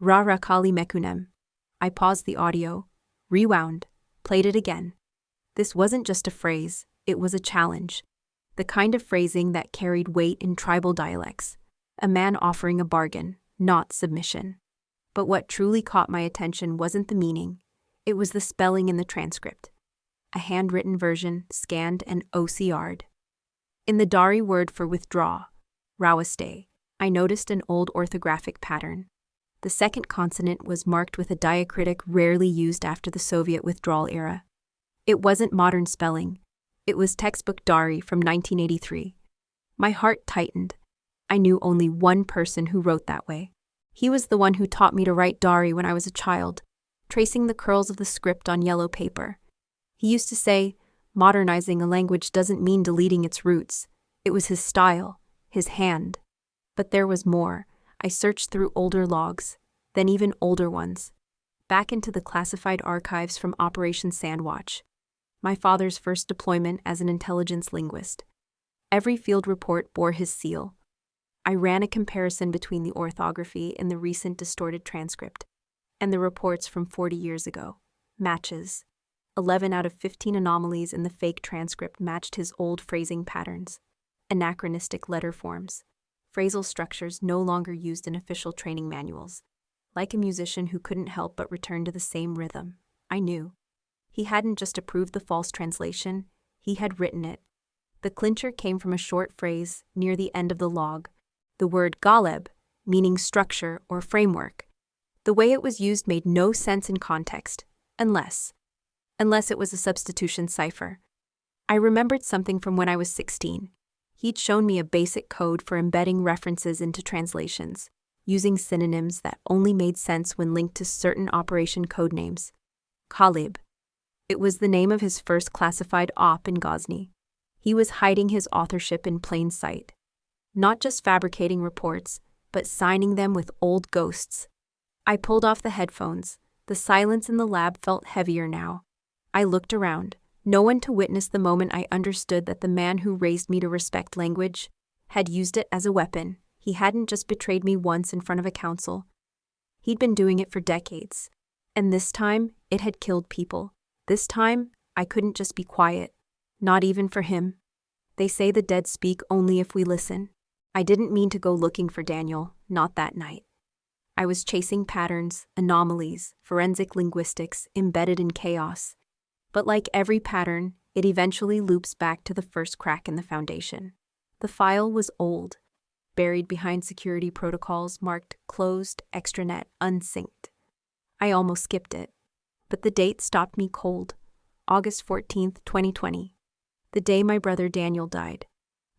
Ra rakali mekunem. I paused the audio, rewound, played it again. This wasn't just a phrase, it was a challenge. The kind of phrasing that carried weight in tribal dialects. A man offering a bargain, not submission. But what truly caught my attention wasn't the meaning. It was the spelling in the transcript. A handwritten version, scanned and OCR'd. In the Dari word for withdraw, rawastay, I noticed an old orthographic pattern. The second consonant was marked with a diacritic rarely used after the Soviet withdrawal era. It wasn't modern spelling. It was textbook Dari from 1983. My heart tightened. I knew only one person who wrote that way. He was the one who taught me to write Dari when I was a child, tracing the curls of the script on yellow paper. He used to say, modernizing a language doesn't mean deleting its roots. It was his style, his hand. But there was more. I searched through older logs, then even older ones, back into the classified archives from Operation Sandwatch, my father's first deployment as an intelligence linguist. Every field report bore his seal. I ran a comparison between the orthography in the recent distorted transcript and the reports from 40 years ago. Matches. 11 out of 15 anomalies in the fake transcript matched his old phrasing patterns, anachronistic letter forms, phrasal structures no longer used in official training manuals. Like a musician who couldn't help but return to the same rhythm, I knew. He hadn't just approved the false translation, he had written it. The clincher came from a short phrase near the end of the log, the word galeb, meaning structure or framework. The way it was used made no sense in context, unless it was a substitution cipher. I remembered something from when I was 16. He'd shown me a basic code for embedding references into translations, using synonyms that only made sense when linked to certain operation codenames. Khalib, It was the name of his first classified op in Ghazni. He was hiding his authorship in plain sight. Not just fabricating reports, but signing them with old ghosts. I pulled off the headphones. The silence in the lab felt heavier now. I looked around. No one to witness the moment I understood that the man who raised me to respect language had used it as a weapon. He hadn't just betrayed me once in front of a council. He'd been doing it for decades. And this time, it had killed people. This time, I couldn't just be quiet. Not even for him. They say the dead speak only if we listen. I didn't mean to go looking for Daniel, not that night. I was chasing patterns, anomalies, forensic linguistics embedded in chaos. But like every pattern, it eventually loops back to the first crack in the foundation. The file was old, buried behind security protocols marked closed, extranet, unsynced. I almost skipped it. But the date stopped me cold. August 14th, 2020. The day my brother Daniel died.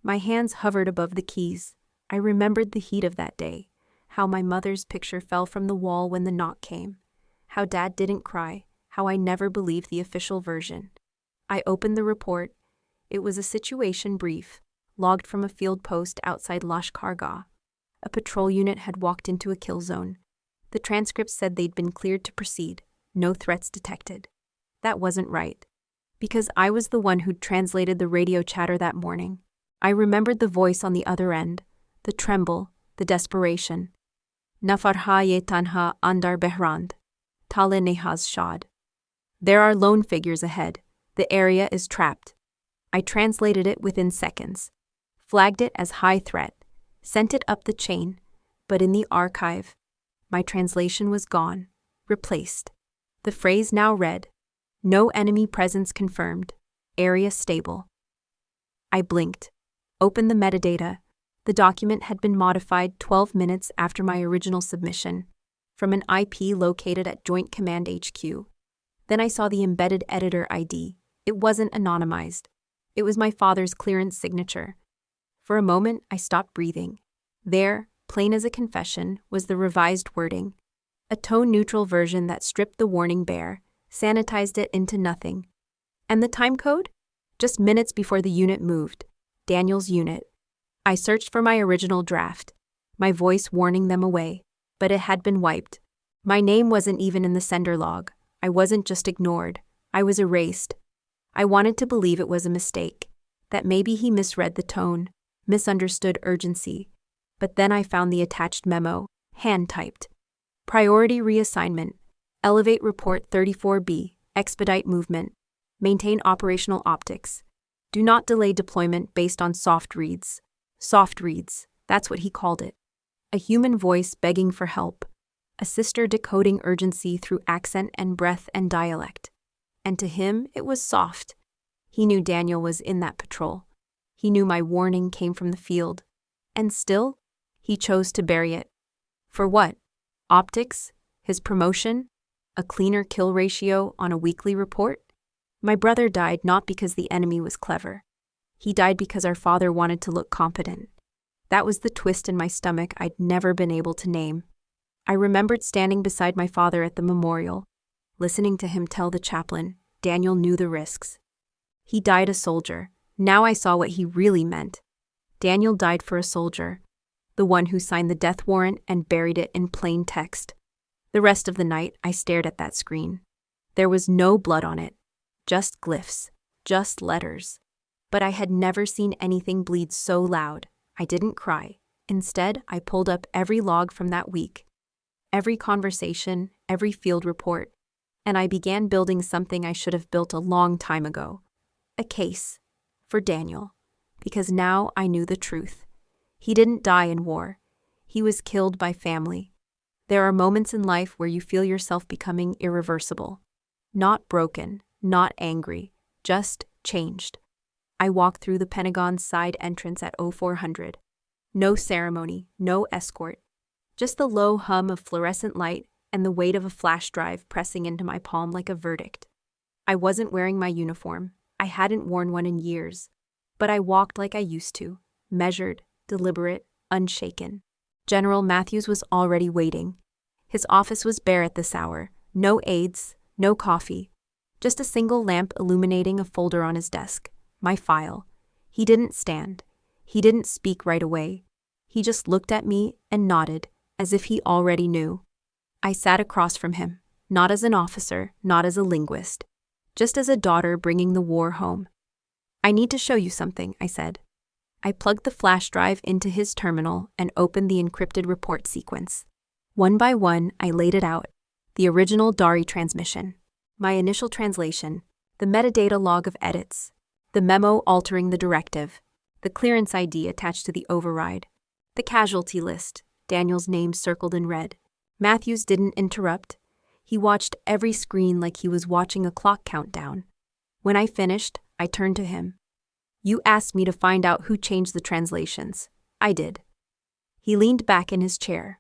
My hands hovered above the keys. I remembered the heat of that day, how my mother's picture fell from the wall when the knock came, how Dad didn't cry, how I never believed the official version. I opened the report. It was a situation brief, logged from a field post outside Lashkar. A patrol unit had walked into a kill zone. The transcript said they'd been cleared to proceed, no threats detected. That wasn't right. Because I was the one who'd translated the radio chatter that morning. I remembered the voice on the other end, the tremble, the desperation. Nafarha ye tanha andar behrand. Tale nehaz shad. There are lone figures ahead. The area is trapped. I translated it within seconds, flagged it as high threat, sent it up the chain, but in the archive, my translation was gone, replaced. The phrase now read, "No enemy presence confirmed. Area stable." I blinked, opened the metadata. The document had been modified 12 minutes after my original submission, from an IP located at Joint Command HQ. Then I saw the embedded editor ID. It wasn't anonymized. It was my father's clearance signature. For a moment, I stopped breathing. There, plain as a confession, was the revised wording. A tone-neutral version that stripped the warning bare, sanitized it into nothing. And the time code? Just minutes before the unit moved. Daniel's unit. I searched for my original draft, my voice warning them away, but it had been wiped. My name wasn't even in the sender log. I wasn't just ignored. I was erased. I wanted to believe it was a mistake, that maybe he misread the tone, misunderstood urgency. But then I found the attached memo, hand-typed. Priority reassignment. Elevate Report 34B. Expedite movement. Maintain operational optics. Do not delay deployment based on soft reads. Soft reads, that's what he called it. A human voice begging for help. A sister decoding urgency through accent and breath and dialect. And to him, it was soft. He knew Daniel was in that patrol. He knew my warning came from the field. And still, he chose to bury it. For what? Optics? His promotion? A cleaner kill ratio on a weekly report? My brother died not because the enemy was clever. He died because our father wanted to look competent. That was the twist in my stomach I'd never been able to name. I remembered standing beside my father at the memorial, listening to him tell the chaplain Daniel knew the risks. He died a soldier. Now I saw what he really meant. Daniel died for a soldier, the one who signed the death warrant and buried it in plain text. The rest of the night, I stared at that screen. There was no blood on it, just glyphs, just letters. But I had never seen anything bleed so loud. I didn't cry. Instead, I pulled up every log from that week, every conversation, every field report, and I began building something I should have built a long time ago. A case for Daniel, because now I knew the truth. He didn't die in war. He was killed by family. There are moments in life where you feel yourself becoming irreversible. Not broken, not angry, just changed. I walked through the Pentagon's side entrance at 0400. No ceremony, no escort. Just the low hum of fluorescent light and the weight of a flash drive pressing into my palm like a verdict. I wasn't wearing my uniform. I hadn't worn one in years. But I walked like I used to, measured, deliberate, unshaken. General Matthews was already waiting. His office was bare at this hour. No aides, no coffee. Just a single lamp illuminating a folder on his desk. My file. He didn't stand. He didn't speak right away. He just looked at me and nodded, as if he already knew. I sat across from him, not as an officer, not as a linguist, just as a daughter bringing the war home. I need to show you something, I said. I plugged the flash drive into his terminal and opened the encrypted report sequence. One by one, I laid it out. The original Dari transmission, my initial translation, the metadata log of edits, the memo altering the directive, the clearance ID attached to the override, the casualty list, Daniel's name circled in red. Matthews didn't interrupt. He watched every screen like he was watching a clock countdown. When I finished, I turned to him. You asked me to find out who changed the translations. I did. He leaned back in his chair.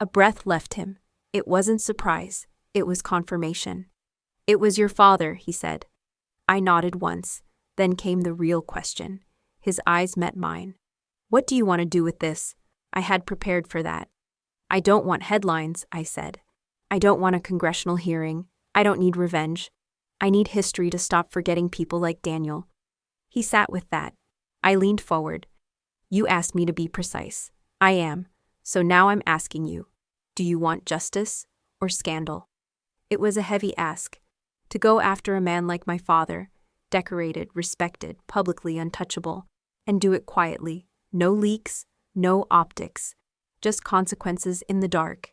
A breath left him. It wasn't surprise. It was confirmation. It was your father, he said. I nodded once. Then came the real question. His eyes met mine. What do you want to do with this? I had prepared for that. I don't want headlines, I said. I don't want a congressional hearing. I don't need revenge. I need history to stop forgetting people like Daniel. He sat with that. I leaned forward. You asked me to be precise. I am. So now I'm asking you. Do you want justice or scandal? It was a heavy ask. To go after a man like my father, decorated, respected, publicly untouchable, and do it quietly. No leaks, no optics, just consequences in the dark.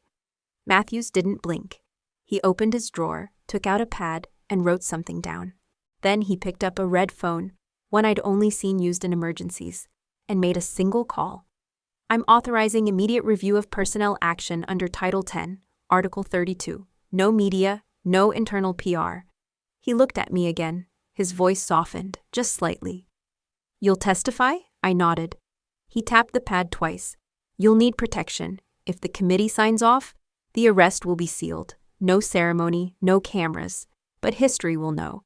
Matthews didn't blink. He opened his drawer, took out a pad, and wrote something down. Then he picked up a red phone, one I'd only seen used in emergencies, and made a single call. I'm authorizing immediate review of personnel action under Title 10, Article 32. No media, no internal PR. He looked at me again. His voice softened, just slightly. You'll testify? I nodded. He tapped the pad twice. You'll need protection. If the committee signs off, the arrest will be sealed. No ceremony, no cameras. But history will know.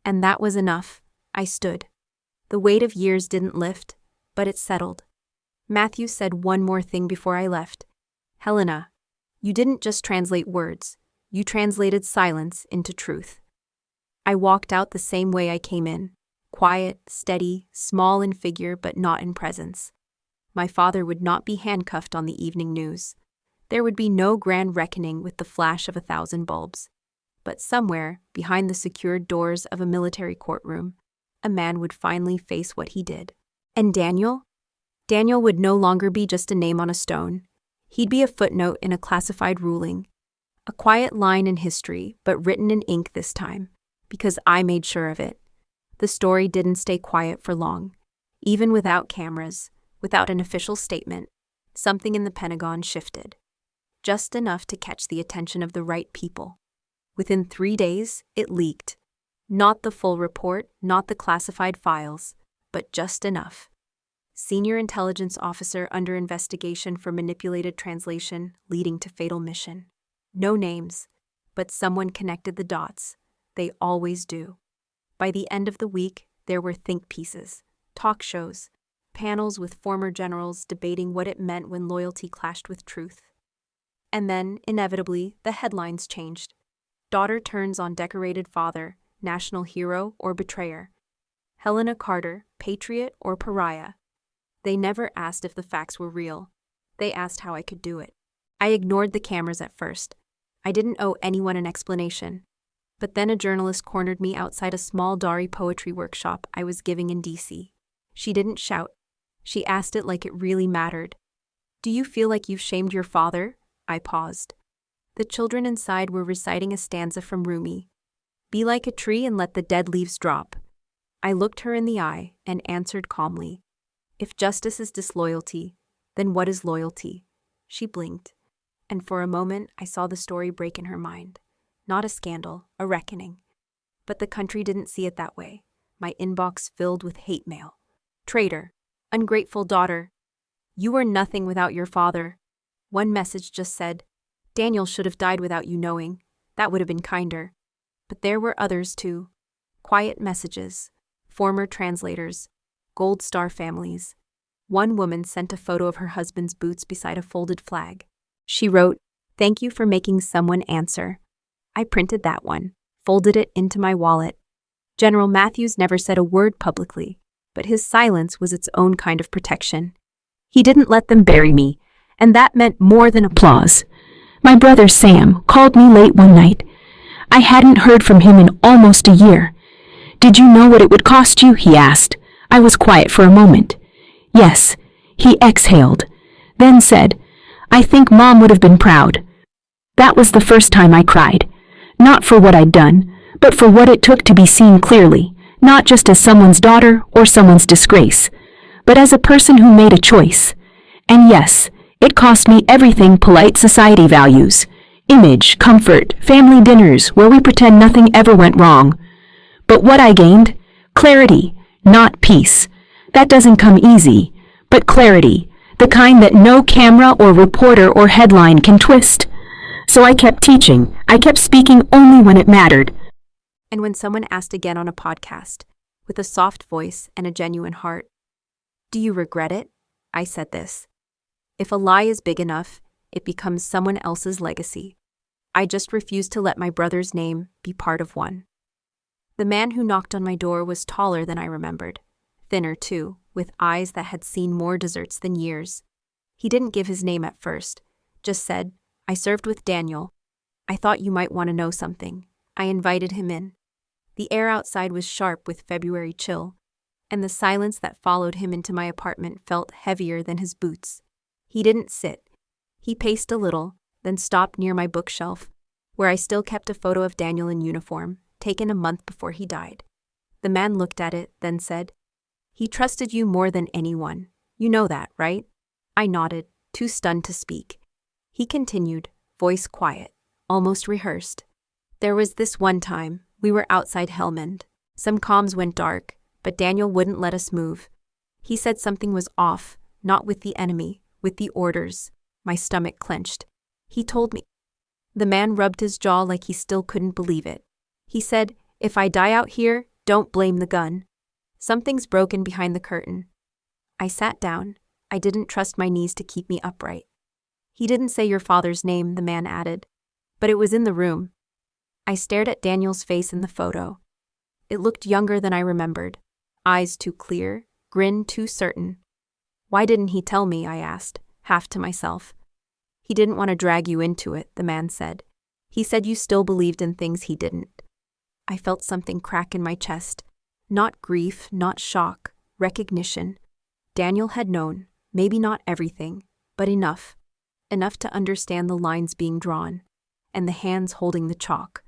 And that was enough. I stood. The weight of years didn't lift, but it settled. Matthew said one more thing before I left. Helena, you didn't just translate words. You translated silence into truth. I walked out the same way I came in. Quiet, steady, small in figure but not in presence. My father would not be handcuffed on the evening news. There would be no grand reckoning with the flash of 1,000 bulbs. But somewhere, behind the secured doors of a military courtroom, a man would finally face what he did. And Daniel? Daniel would no longer be just a name on a stone. He'd be a footnote in a classified ruling. A quiet line in history, but written in ink this time, because I made sure of it. The story didn't stay quiet for long. Even without cameras, without an official statement, something in the Pentagon shifted. Just enough to catch the attention of the right people. Within 3 days, it leaked. Not the full report, not the classified files, but just enough. Senior intelligence officer under investigation for manipulated translation leading to fatal mission. No names, but someone connected the dots. They always do. By the end of the week, there were think pieces, talk shows, panels with former generals debating what it meant when loyalty clashed with truth. And then, inevitably, the headlines changed. Daughter turns on decorated father, national hero or betrayer. Helena Carter, patriot or pariah. They never asked if the facts were real. They asked how I could do it. I ignored the cameras at first. I didn't owe anyone an explanation. But then a journalist cornered me outside a small Dari poetry workshop I was giving in D.C. She didn't shout. She asked it like it really mattered. Do you feel like you've shamed your father? I paused. The children inside were reciting a stanza from Rumi. Be like a tree and let the dead leaves drop. I looked her in the eye and answered calmly. If justice is disloyalty, then what is loyalty? She blinked, and for a moment I saw the story break in her mind. Not a scandal, a reckoning. But the country didn't see it that way. My inbox filled with hate mail. Traitor. Ungrateful daughter. You were nothing without your father. One message just said, Daniel should have died without you knowing. That would have been kinder. But there were others too. Quiet messages. Former translators. Gold Star families. One woman sent a photo of her husband's boots beside a folded flag. She wrote, Thank you for making someone answer. I printed that one. folded it into my wallet. General Matthews never said a word publicly, but his silence was its own kind of protection. He didn't let them bury me, and that meant more than applause. My brother Sam called me late one night. I hadn't heard from him in almost a year. "Did you know what it would cost you?" he asked. I was quiet for a moment. "Yes," he exhaled, then said, "I think Mom would have been proud." That was the first time I cried. Not for what I'd done, but for what it took to be seen clearly, not just as someone's daughter or someone's disgrace, but as a person who made a choice. And yes, it cost me everything polite society values: image, comfort, family dinners where we pretend nothing ever went wrong. But what I gained? Clarity, not peace. That doesn't come easy, but clarity, the kind that no camera or reporter or headline can twist. So I kept teaching. I kept speaking only when it mattered. And when someone asked again on a podcast, with a soft voice and a genuine heart, "Do you regret it?" I said this: if a lie is big enough, it becomes someone else's legacy. I just refused to let my brother's name be part of one. The man who knocked on my door was taller than I remembered, thinner too, with eyes that had seen more desserts than years. He didn't give his name at first, just said, "I served with Daniel. I thought you might want to know something." I invited him in. The air outside was sharp with February chill, and the silence that followed him into my apartment felt heavier than his boots. He didn't sit. He paced a little, then stopped near my bookshelf, where I still kept a photo of Daniel in uniform, taken a month before he died. The man looked at it, then said, "He trusted you more than anyone. You know that, right?" I nodded, too stunned to speak. He continued, voice quiet, almost rehearsed. "There was this one time, we were outside Helmand. Some comms went dark, but Daniel wouldn't let us move. He said something was off, not with the enemy, with the orders." My stomach clenched. "He told me." The man rubbed his jaw like he still couldn't believe it. He said, "If I die out here, don't blame the gun. Something's broken behind the curtain." I sat down. I didn't trust my knees to keep me upright. "He didn't say your father's name," the man added, "but it was in the room." I stared at Daniel's face in the photo. It looked younger than I remembered. Eyes too clear, grin too certain. "Why didn't he tell me?" I asked, half to myself. "He didn't want to drag you into it," the man said. "He said you still believed in things he didn't." I felt something crack in my chest. Not grief, not shock, recognition. Daniel had known, maybe not everything, but enough. Enough to understand the lines being drawn, and the hands holding the chalk.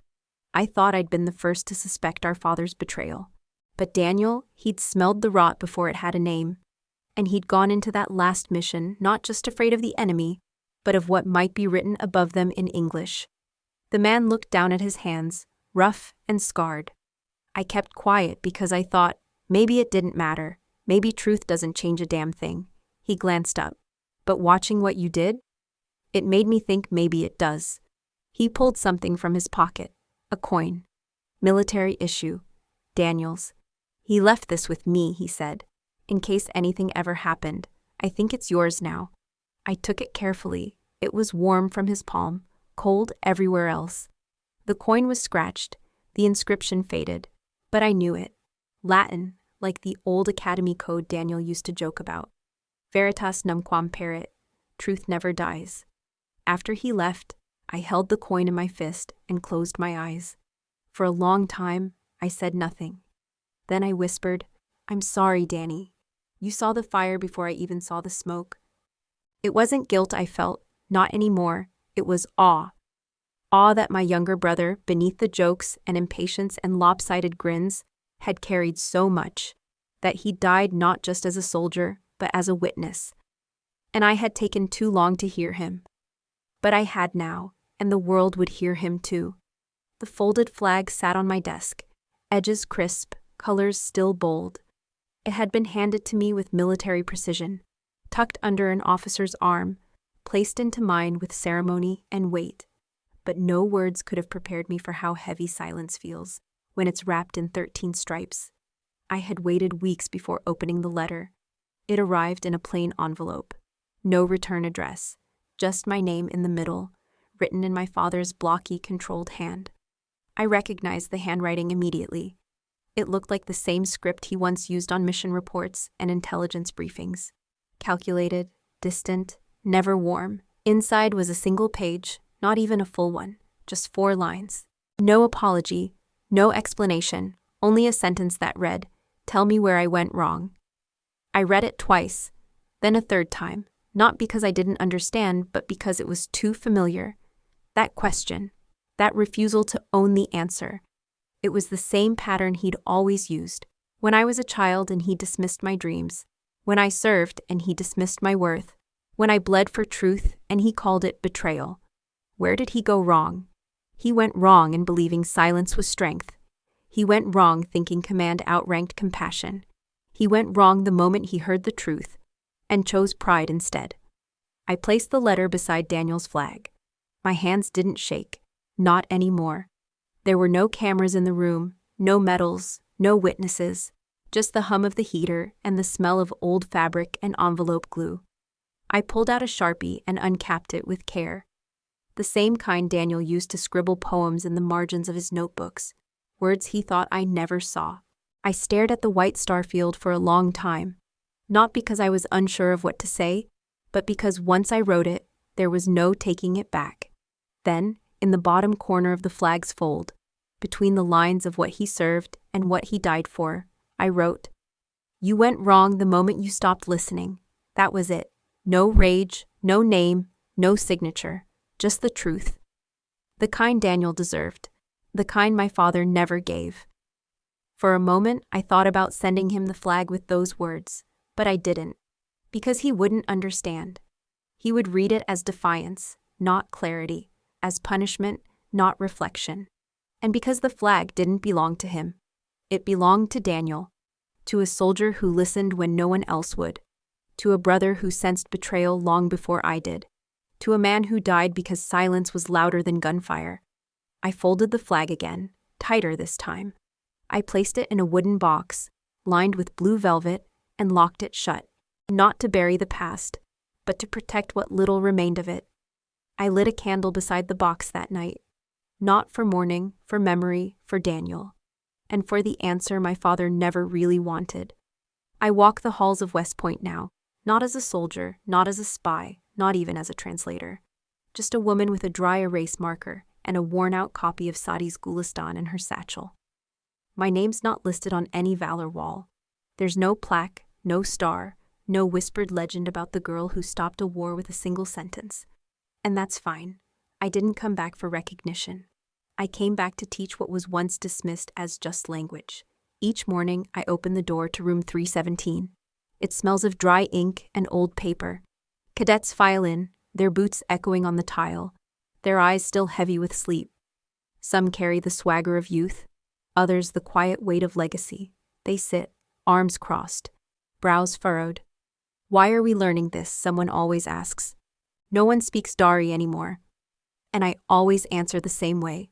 I thought I'd been the first to suspect our father's betrayal. But Daniel, he'd smelled the rot before it had a name. And he'd gone into that last mission not just afraid of the enemy, but of what might be written above them in English. The man looked down at his hands, rough and scarred. I kept quiet because I thought, maybe it didn't matter. Maybe truth doesn't change a damn thing. He glanced up. "But watching what you did? It made me think maybe it does." He pulled something from his pocket. A coin. Military issue. Daniel's. "He left this with me," he said, "in case anything ever happened. I think it's yours now." I took it carefully. It was warm from his palm, cold everywhere else. The coin was scratched, the inscription faded, but I knew it. Latin, like the old academy code Daniel used to joke about. Veritas numquam perit, truth never dies. After he left, I held the coin in my fist and closed my eyes. For a long time, I said nothing. Then I whispered, "I'm sorry, Danny. You saw the fire before I even saw the smoke." It wasn't guilt I felt, not anymore. It was awe. Awe that my younger brother, beneath the jokes and impatience and lopsided grins, had carried so much, that he died not just as a soldier, but as a witness. And I had taken too long to hear him. But I had now, and the world would hear him too. The folded flag sat on my desk, edges crisp, colors still bold. It had been handed to me with military precision, tucked under an officer's arm, placed into mine with ceremony and weight. But no words could have prepared me for how heavy silence feels when it's wrapped in 13 stripes. I had waited weeks before opening the letter. It arrived in a plain envelope. No return address, just my name in the middle, written in my father's blocky, controlled hand. I recognized the handwriting immediately. It looked like the same script he once used on mission reports and intelligence briefings. Calculated, distant, never warm. Inside was a single page, not even a full one, just 4 lines. No apology, no explanation, only a sentence that read, "Tell me where I went wrong." I read it twice, then a third time, not because I didn't understand, but because it was too familiar. That question, that refusal to own the answer. It was the same pattern he'd always used. When I was a child and he dismissed my dreams. When I served and he dismissed my worth. When I bled for truth and he called it betrayal. Where did he go wrong? He went wrong in believing silence was strength. He went wrong thinking command outranked compassion. He went wrong the moment he heard the truth and chose pride instead. I placed the letter beside Daniel's flag. My hands didn't shake. Not anymore. There were no cameras in the room, no medals, no witnesses, just the hum of the heater and the smell of old fabric and envelope glue. I pulled out a Sharpie and uncapped it with care. The same kind Daniel used to scribble poems in the margins of his notebooks, words he thought I never saw. I stared at the white star field for a long time, not because I was unsure of what to say, but because once I wrote it, there was no taking it back. Then, in the bottom corner of the flag's fold, between the lines of what he served and what he died for, I wrote, "You went wrong the moment you stopped listening. That was it. No rage, no name, no signature, just the truth. The kind Daniel deserved, the kind my father never gave." For a moment, I thought about sending him the flag with those words, but I didn't, because he wouldn't understand. He would read it as defiance, not clarity, as punishment, not reflection. And because the flag didn't belong to him. It belonged to Daniel, to a soldier who listened when no one else would, to a brother who sensed betrayal long before I did, to a man who died because silence was louder than gunfire. I folded the flag again, tighter this time. I placed it in a wooden box, lined with blue velvet, and locked it shut, not to bury the past, but to protect what little remained of it. I lit a candle beside the box that night. Not for mourning, for memory, for Daniel, and for the answer my father never really wanted. I walk the halls of West Point now, not as a soldier, not as a spy, not even as a translator. Just a woman with a dry erase marker and a worn-out copy of Sadi's Gulistan in her satchel. My name's not listed on any valor wall. There's no plaque, no star, no whispered legend about the girl who stopped a war with a single sentence. And that's fine. I didn't come back for recognition. I came back to teach what was once dismissed as just language. Each morning, I open the door to room 317. It smells of dry ink and old paper. Cadets file in, their boots echoing on the tile, their eyes still heavy with sleep. Some carry the swagger of youth, others the quiet weight of legacy. They sit, arms crossed, brows furrowed. "Why are we learning this?" someone always asks. No one speaks Dari anymore. And I always answer the same way.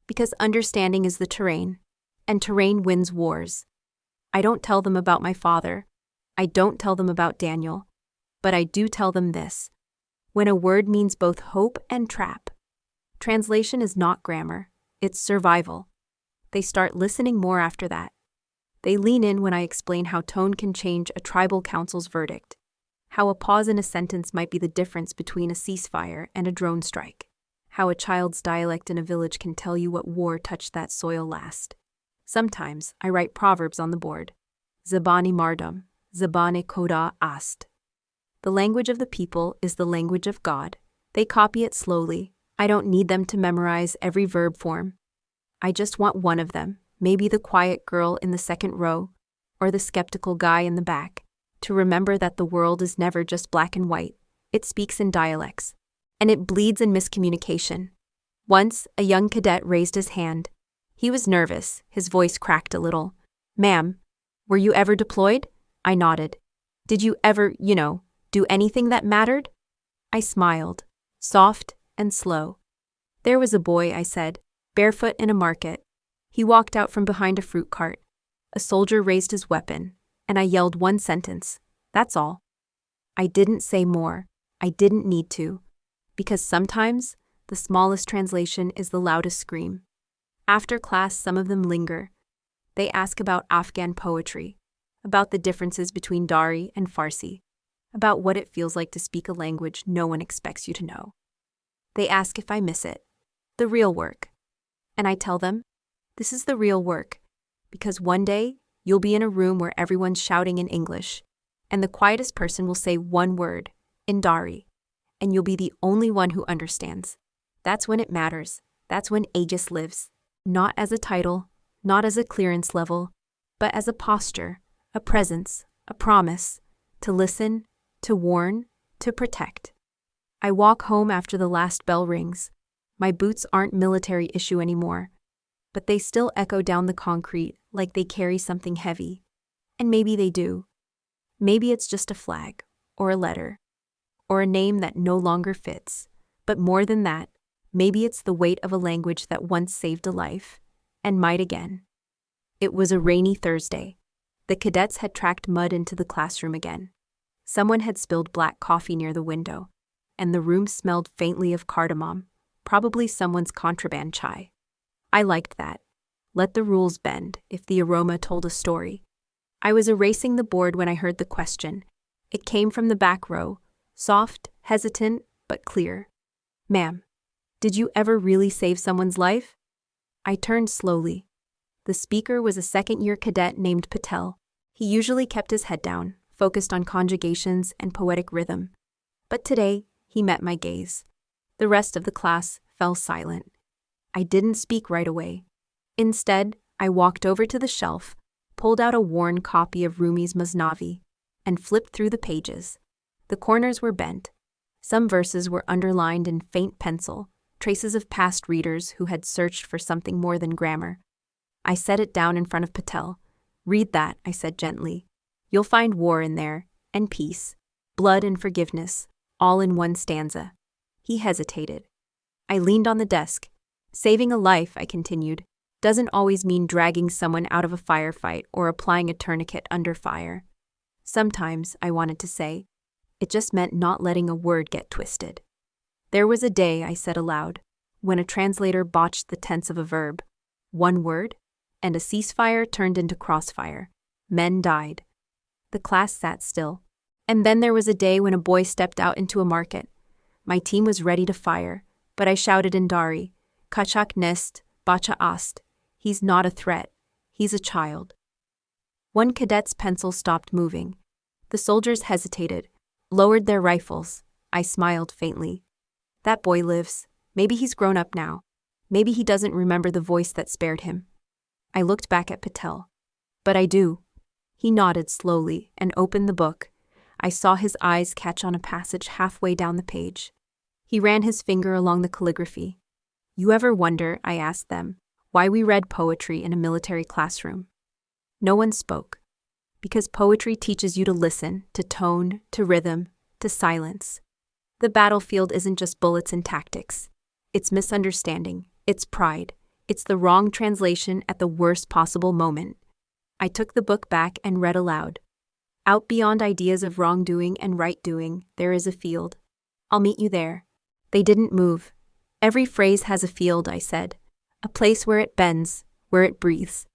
Because understanding is the terrain, and terrain wins wars. I don't tell them about my father. I don't tell them about Daniel. But I do tell them this. When a word means both hope and trap, translation is not grammar, it's survival. They start listening more after that. They lean in when I explain how tone can change a tribal council's verdict, how a pause in a sentence might be the difference between a ceasefire and a drone strike. How a child's dialect in a village can tell you what war touched that soil last. Sometimes I write proverbs on the board. Zabani mardum, zabane koda ast. The language of the people is the language of God. They copy it slowly. I don't need them to memorize every verb form. I just want one of them, maybe the quiet girl in the second row, or the skeptical guy in the back, to remember that the world is never just black and white. It speaks in dialects. And it bleeds in miscommunication. Once, a young cadet raised his hand. He was nervous, his voice cracked a little. "Ma'am, were you ever deployed?" I nodded. "Did you ever, do anything that mattered?" I smiled, soft and slow. "There was a boy," I said, "barefoot in a market. He walked out from behind a fruit cart. A soldier raised his weapon, and I yelled one sentence. That's all. I didn't say more. I didn't need to. Because sometimes, the smallest translation is the loudest scream. After class, some of them linger. They ask about Afghan poetry, about the differences between Dari and Farsi, about what it feels like to speak a language no one expects you to know. They ask if I miss it, the real work. And I tell them, this is the real work, because one day you'll be in a room where everyone's shouting in English, and the quietest person will say one word, in Dari, and you'll be the only one who understands. That's when it matters. That's when Aegis lives. Not as a title, not as a clearance level, but as a posture, a presence, a promise, to listen, to warn, to protect. I walk home after the last bell rings. My boots aren't military issue anymore, but they still echo down the concrete like they carry something heavy. And maybe they do. Maybe it's just a flag, or a letter, or a name that no longer fits. But more than that, maybe it's the weight of a language that once saved a life, and might again. It was a rainy Thursday. The cadets had tracked mud into the classroom again. Someone had spilled black coffee near the window, and the room smelled faintly of cardamom, probably someone's contraband chai. I liked that. Let the rules bend if the aroma told a story. I was erasing the board when I heard the question. It came from the back row, soft, hesitant, but clear. Ma'am, did you ever really save someone's life? I turned slowly. The speaker was a second-year cadet named Patel. He usually kept his head down, focused on conjugations and poetic rhythm. But today, he met my gaze. The rest of the class fell silent. I didn't speak right away. Instead, I walked over to the shelf, pulled out a worn copy of Rumi's Masnavi, and flipped through the pages. The corners were bent. Some verses were underlined in faint pencil, traces of past readers who had searched for something more than grammar. I set it down in front of Patel. Read that, I said gently. You'll find war in there, and peace, blood and forgiveness, all in one stanza. He hesitated. I leaned on the desk. Saving a life, I continued, doesn't always mean dragging someone out of a firefight or applying a tourniquet under fire. Sometimes, I wanted to say, it just meant not letting a word get twisted. There was a day, I said aloud, when a translator botched the tense of a verb. One word, and a ceasefire turned into crossfire. Men died. The class sat still. And then there was a day when a boy stepped out into a market. My team was ready to fire, but I shouted in Dari, Kachak nest, bacha ast. He's not a threat. He's a child. One cadet's pencil stopped moving. The soldiers hesitated, lowered their rifles. I smiled faintly. That boy lives. Maybe he's grown up now. Maybe he doesn't remember the voice that spared him. I looked back at Patel. But I do. He nodded slowly and opened the book. I saw his eyes catch on a passage halfway down the page. He ran his finger along the calligraphy. You ever wonder, I asked them, why we read poetry in a military classroom? No one spoke. Because poetry teaches you to listen, to tone, to rhythm, to silence. The battlefield isn't just bullets and tactics. It's misunderstanding. It's pride. It's the wrong translation at the worst possible moment. I took the book back and read aloud. Out beyond ideas of wrongdoing and right-doing, there is a field. I'll meet you there. They didn't move. Every phrase has a field, I said. A place where it bends, where it breathes.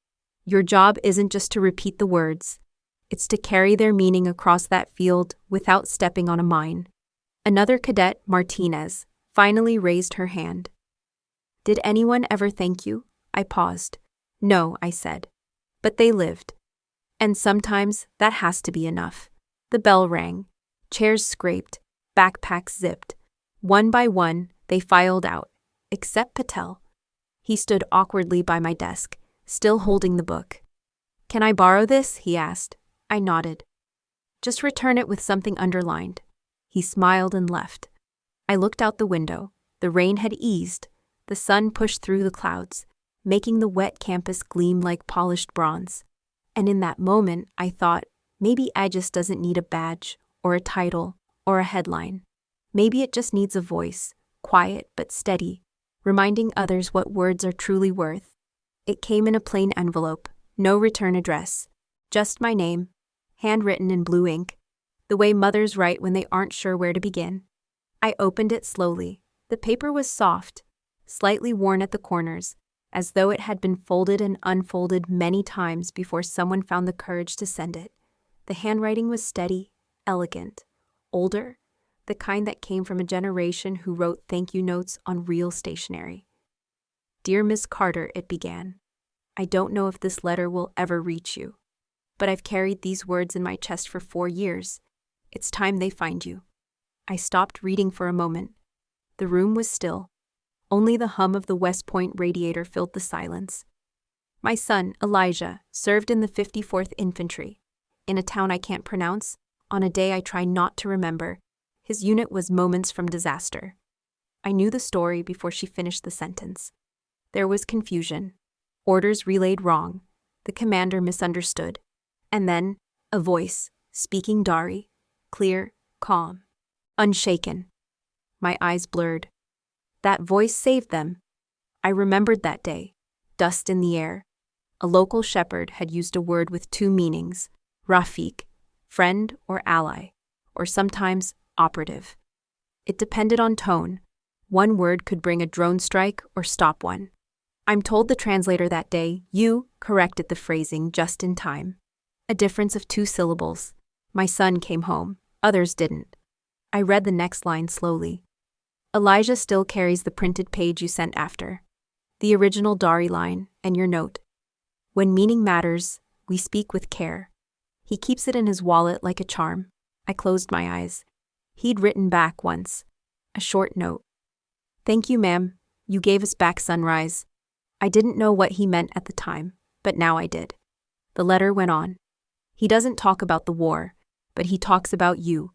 Your job isn't just to repeat the words. It's to carry their meaning across that field without stepping on a mine. Another cadet, Martinez, finally raised her hand. Did anyone ever thank you? I paused. No, I said. But they lived. And sometimes that has to be enough. The bell rang. Chairs scraped. Backpacks zipped. One by one, they filed out, except Patel. He stood awkwardly by my desk, still holding the book. Can I borrow this? He asked. I nodded. Just return it with something underlined. He smiled and left. I looked out the window. The rain had eased. The sun pushed through the clouds, making the wet campus gleam like polished bronze. And in that moment, I thought, maybe Aegis doesn't need a badge, or a title, or a headline. Maybe it just needs a voice, quiet but steady, reminding others what words are truly worth. It came in a plain envelope, no return address, just my name, handwritten in blue ink, the way mothers write when they aren't sure where to begin. I opened it slowly. The paper was soft, slightly worn at the corners, as though it had been folded and unfolded many times before someone found the courage to send it. The handwriting was steady, elegant, older, the kind that came from a generation who wrote thank you notes on real stationery. "Dear Miss Carter," it began. "I don't know if this letter will ever reach you, but I've carried these words in my chest for 4 years. It's time they find you." I stopped reading for a moment. The room was still. Only the hum of the West Point radiator filled the silence. My son, Elijah, served in the 54th Infantry. In a town I can't pronounce, on a day I try not to remember, his unit was moments from disaster. I knew the story before she finished the sentence. There was confusion. Orders relayed wrong. The commander misunderstood. And then, a voice, speaking Dari, clear, calm, unshaken. My eyes blurred. That voice saved them. I remembered that day. Dust in the air. A local shepherd had used a word with 2 meanings, Rafik, friend or ally, or sometimes operative. It depended on tone. One word could bring a drone strike or stop one. I'm told the translator that day, you, corrected the phrasing just in time. A difference of 2 syllables. My son came home. Others didn't. I read the next line slowly. Elijah still carries the printed page you sent after. The original Dari line and your note. When meaning matters, we speak with care. He keeps it in his wallet like a charm. I closed my eyes. He'd written back once. A short note. Thank you, ma'am. You gave us back sunrise. I didn't know what he meant at the time, but now I did. The letter went on. He doesn't talk about the war, but he talks about you,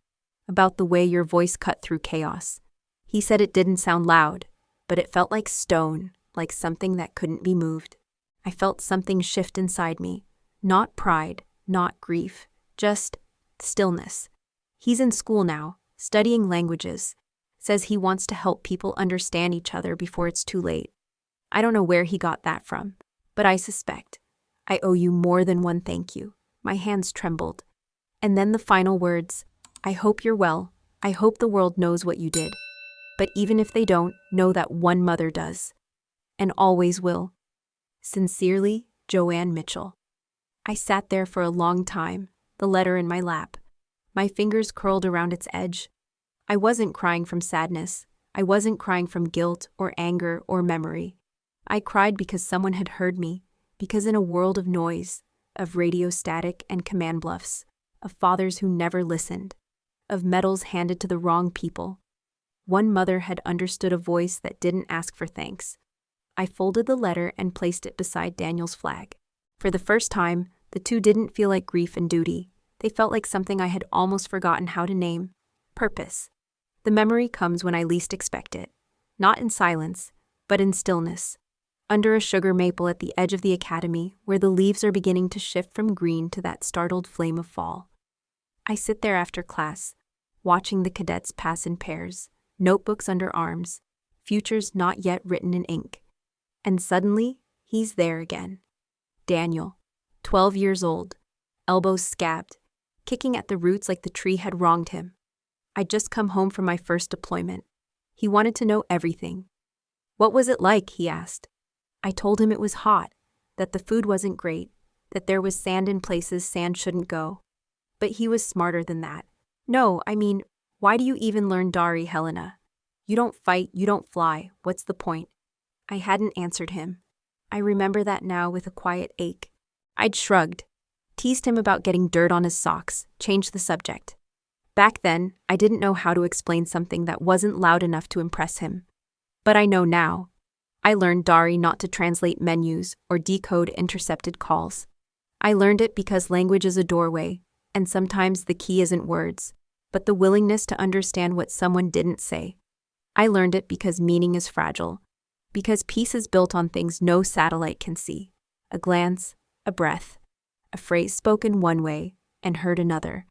about the way your voice cut through chaos. He said it didn't sound loud, but it felt like stone, like something that couldn't be moved. I felt something shift inside me. Not pride, not grief, just stillness. He's in school now, studying languages. Says he wants to help people understand each other before it's too late. I don't know where he got that from, but I suspect. I owe you more than one thank you. My hands trembled. And then the final words. I hope you're well. I hope the world knows what you did. But even if they don't, know that one mother does. And always will. Sincerely, Joanne Mitchell. I sat there for a long time, the letter in my lap. My fingers curled around its edge. I wasn't crying from sadness. I wasn't crying from guilt or anger or memory. I cried because someone had heard me, because in a world of noise, of radio static and command bluffs, of fathers who never listened, of medals handed to the wrong people, one mother had understood a voice that didn't ask for thanks. I folded the letter and placed it beside Daniel's flag. For the first time, the 2 didn't feel like grief and duty. They felt like something I had almost forgotten how to name. Purpose. The memory comes when I least expect it. Not in silence, but in stillness. Under a sugar maple at the edge of the academy, where the leaves are beginning to shift from green to that startled flame of fall. I sit there after class, watching the cadets pass in pairs, notebooks under arms, futures not yet written in ink. And suddenly, he's there again. Daniel, 12 years old, elbows scabbed, kicking at the roots like the tree had wronged him. I'd just come home from my first deployment. He wanted to know everything. What was it like, he asked. I told him it was hot, that the food wasn't great, that there was sand in places sand shouldn't go. But he was smarter than that. No, I mean, why do you even learn Dari, Helena? You don't fight, you don't fly, what's the point? I hadn't answered him. I remember that now with a quiet ache. I'd shrugged, teased him about getting dirt on his socks, changed the subject. Back then, I didn't know how to explain something that wasn't loud enough to impress him. But I know now. I learned Dari not to translate menus or decode intercepted calls. I learned it because language is a doorway, and sometimes the key isn't words, but the willingness to understand what someone didn't say. I learned it because meaning is fragile, because peace is built on things no satellite can see. A glance, a breath, a phrase spoken one way and heard another.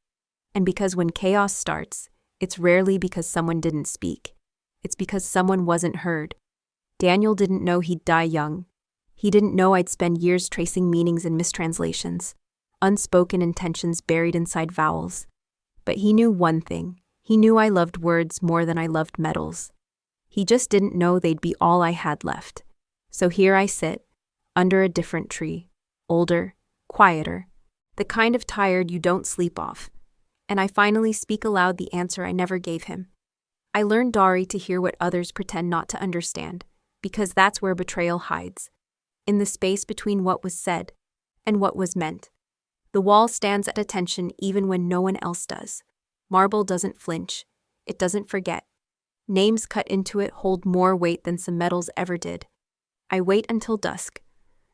And because when chaos starts, it's rarely because someone didn't speak. It's because someone wasn't heard. Daniel didn't know he'd die young. He didn't know I'd spend years tracing meanings in mistranslations, unspoken intentions buried inside vowels. But he knew one thing. He knew I loved words more than I loved medals. He just didn't know they'd be all I had left. So here I sit, under a different tree, older, quieter, the kind of tired you don't sleep off. And I finally speak aloud the answer I never gave him. I learned Dari to hear what others pretend not to understand, because that's where betrayal hides, in the space between what was said and what was meant. The wall stands at attention even when no one else does. Marble doesn't flinch. It doesn't forget. Names cut into it hold more weight than some metals ever did. I wait until dusk,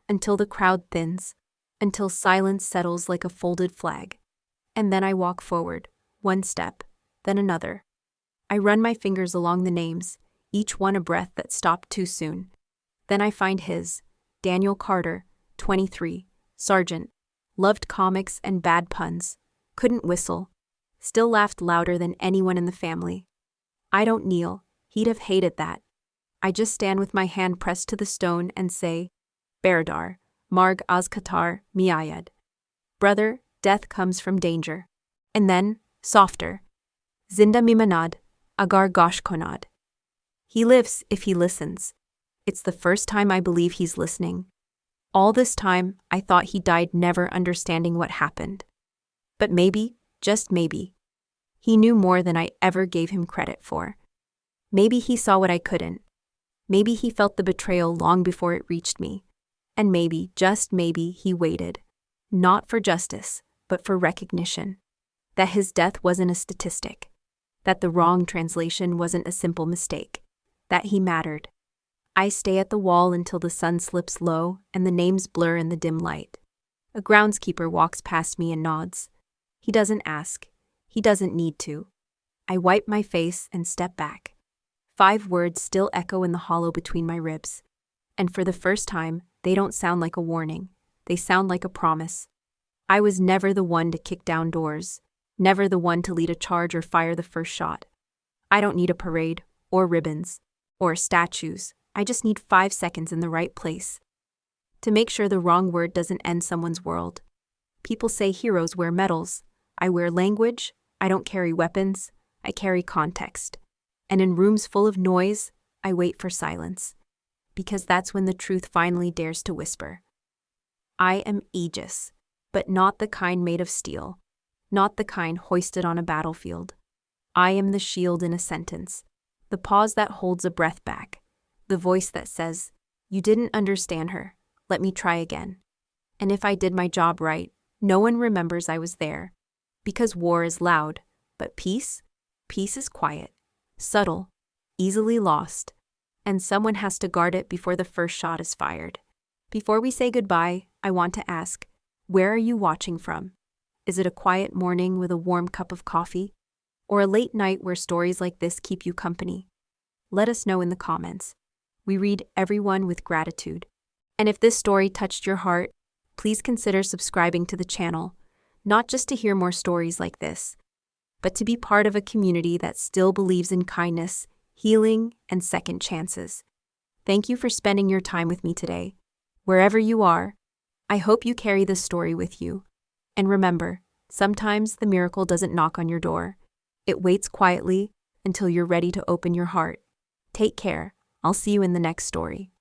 until the crowd thins, until silence settles like a folded flag. And then I walk forward, one step, then another. I run my fingers along the names, each one a breath that stopped too soon. Then I find his, Daniel Carter, 23, sergeant, loved comics and bad puns, couldn't whistle, still laughed louder than anyone in the family. I don't kneel, he'd have hated that. I just stand with my hand pressed to the stone and say, Berdar, Marg Azkatar, Miayad. Brother, death comes from danger. And then, softer, Zinda Mimanad, Agar Goshkonad. He lives if he listens. It's the first time I believe he's listening. All this time, I thought he died never understanding what happened. But maybe, just maybe, he knew more than I ever gave him credit for. Maybe he saw what I couldn't. Maybe he felt the betrayal long before it reached me. And maybe, just maybe, he waited. Not for justice, but for recognition. That his death wasn't a statistic. That the wrong translation wasn't a simple mistake. That he mattered. I stay at the wall until the sun slips low and the names blur in the dim light. A groundskeeper walks past me and nods. He doesn't ask. He doesn't need to. I wipe my face and step back. 5 words still echo in the hollow between my ribs. And for the first time, they don't sound like a warning. They sound like a promise. I was never the one to kick down doors. Never the one to lead a charge or fire the first shot. I don't need a parade, or ribbons, or statues. I just need 5 seconds in the right place to make sure the wrong word doesn't end someone's world. People say heroes wear medals. I wear language. I don't carry weapons. I carry context. And in rooms full of noise, I wait for silence. Because that's when the truth finally dares to whisper. I am Aegis, but not the kind made of steel. Not the kind hoisted on a battlefield. I am the shield in a sentence. The pause that holds a breath back. The voice that says, you didn't understand her. Let me try again. And if I did my job right, no one remembers I was there. Because war is loud, but peace is quiet, subtle, easily lost. And someone has to guard it before the first shot is fired. Before we say goodbye, I want to ask, where are you watching from? Is it a quiet morning with a warm cup of coffee? Or a late night where stories like this keep you company? Let us know in the comments. We read everyone with gratitude. And if this story touched your heart, please consider subscribing to the channel, not just to hear more stories like this, but to be part of a community that still believes in kindness, healing, and second chances. Thank you for spending your time with me today. Wherever you are, I hope you carry this story with you. And remember, sometimes the miracle doesn't knock on your door. It waits quietly until you're ready to open your heart. Take care. I'll see you in the next story.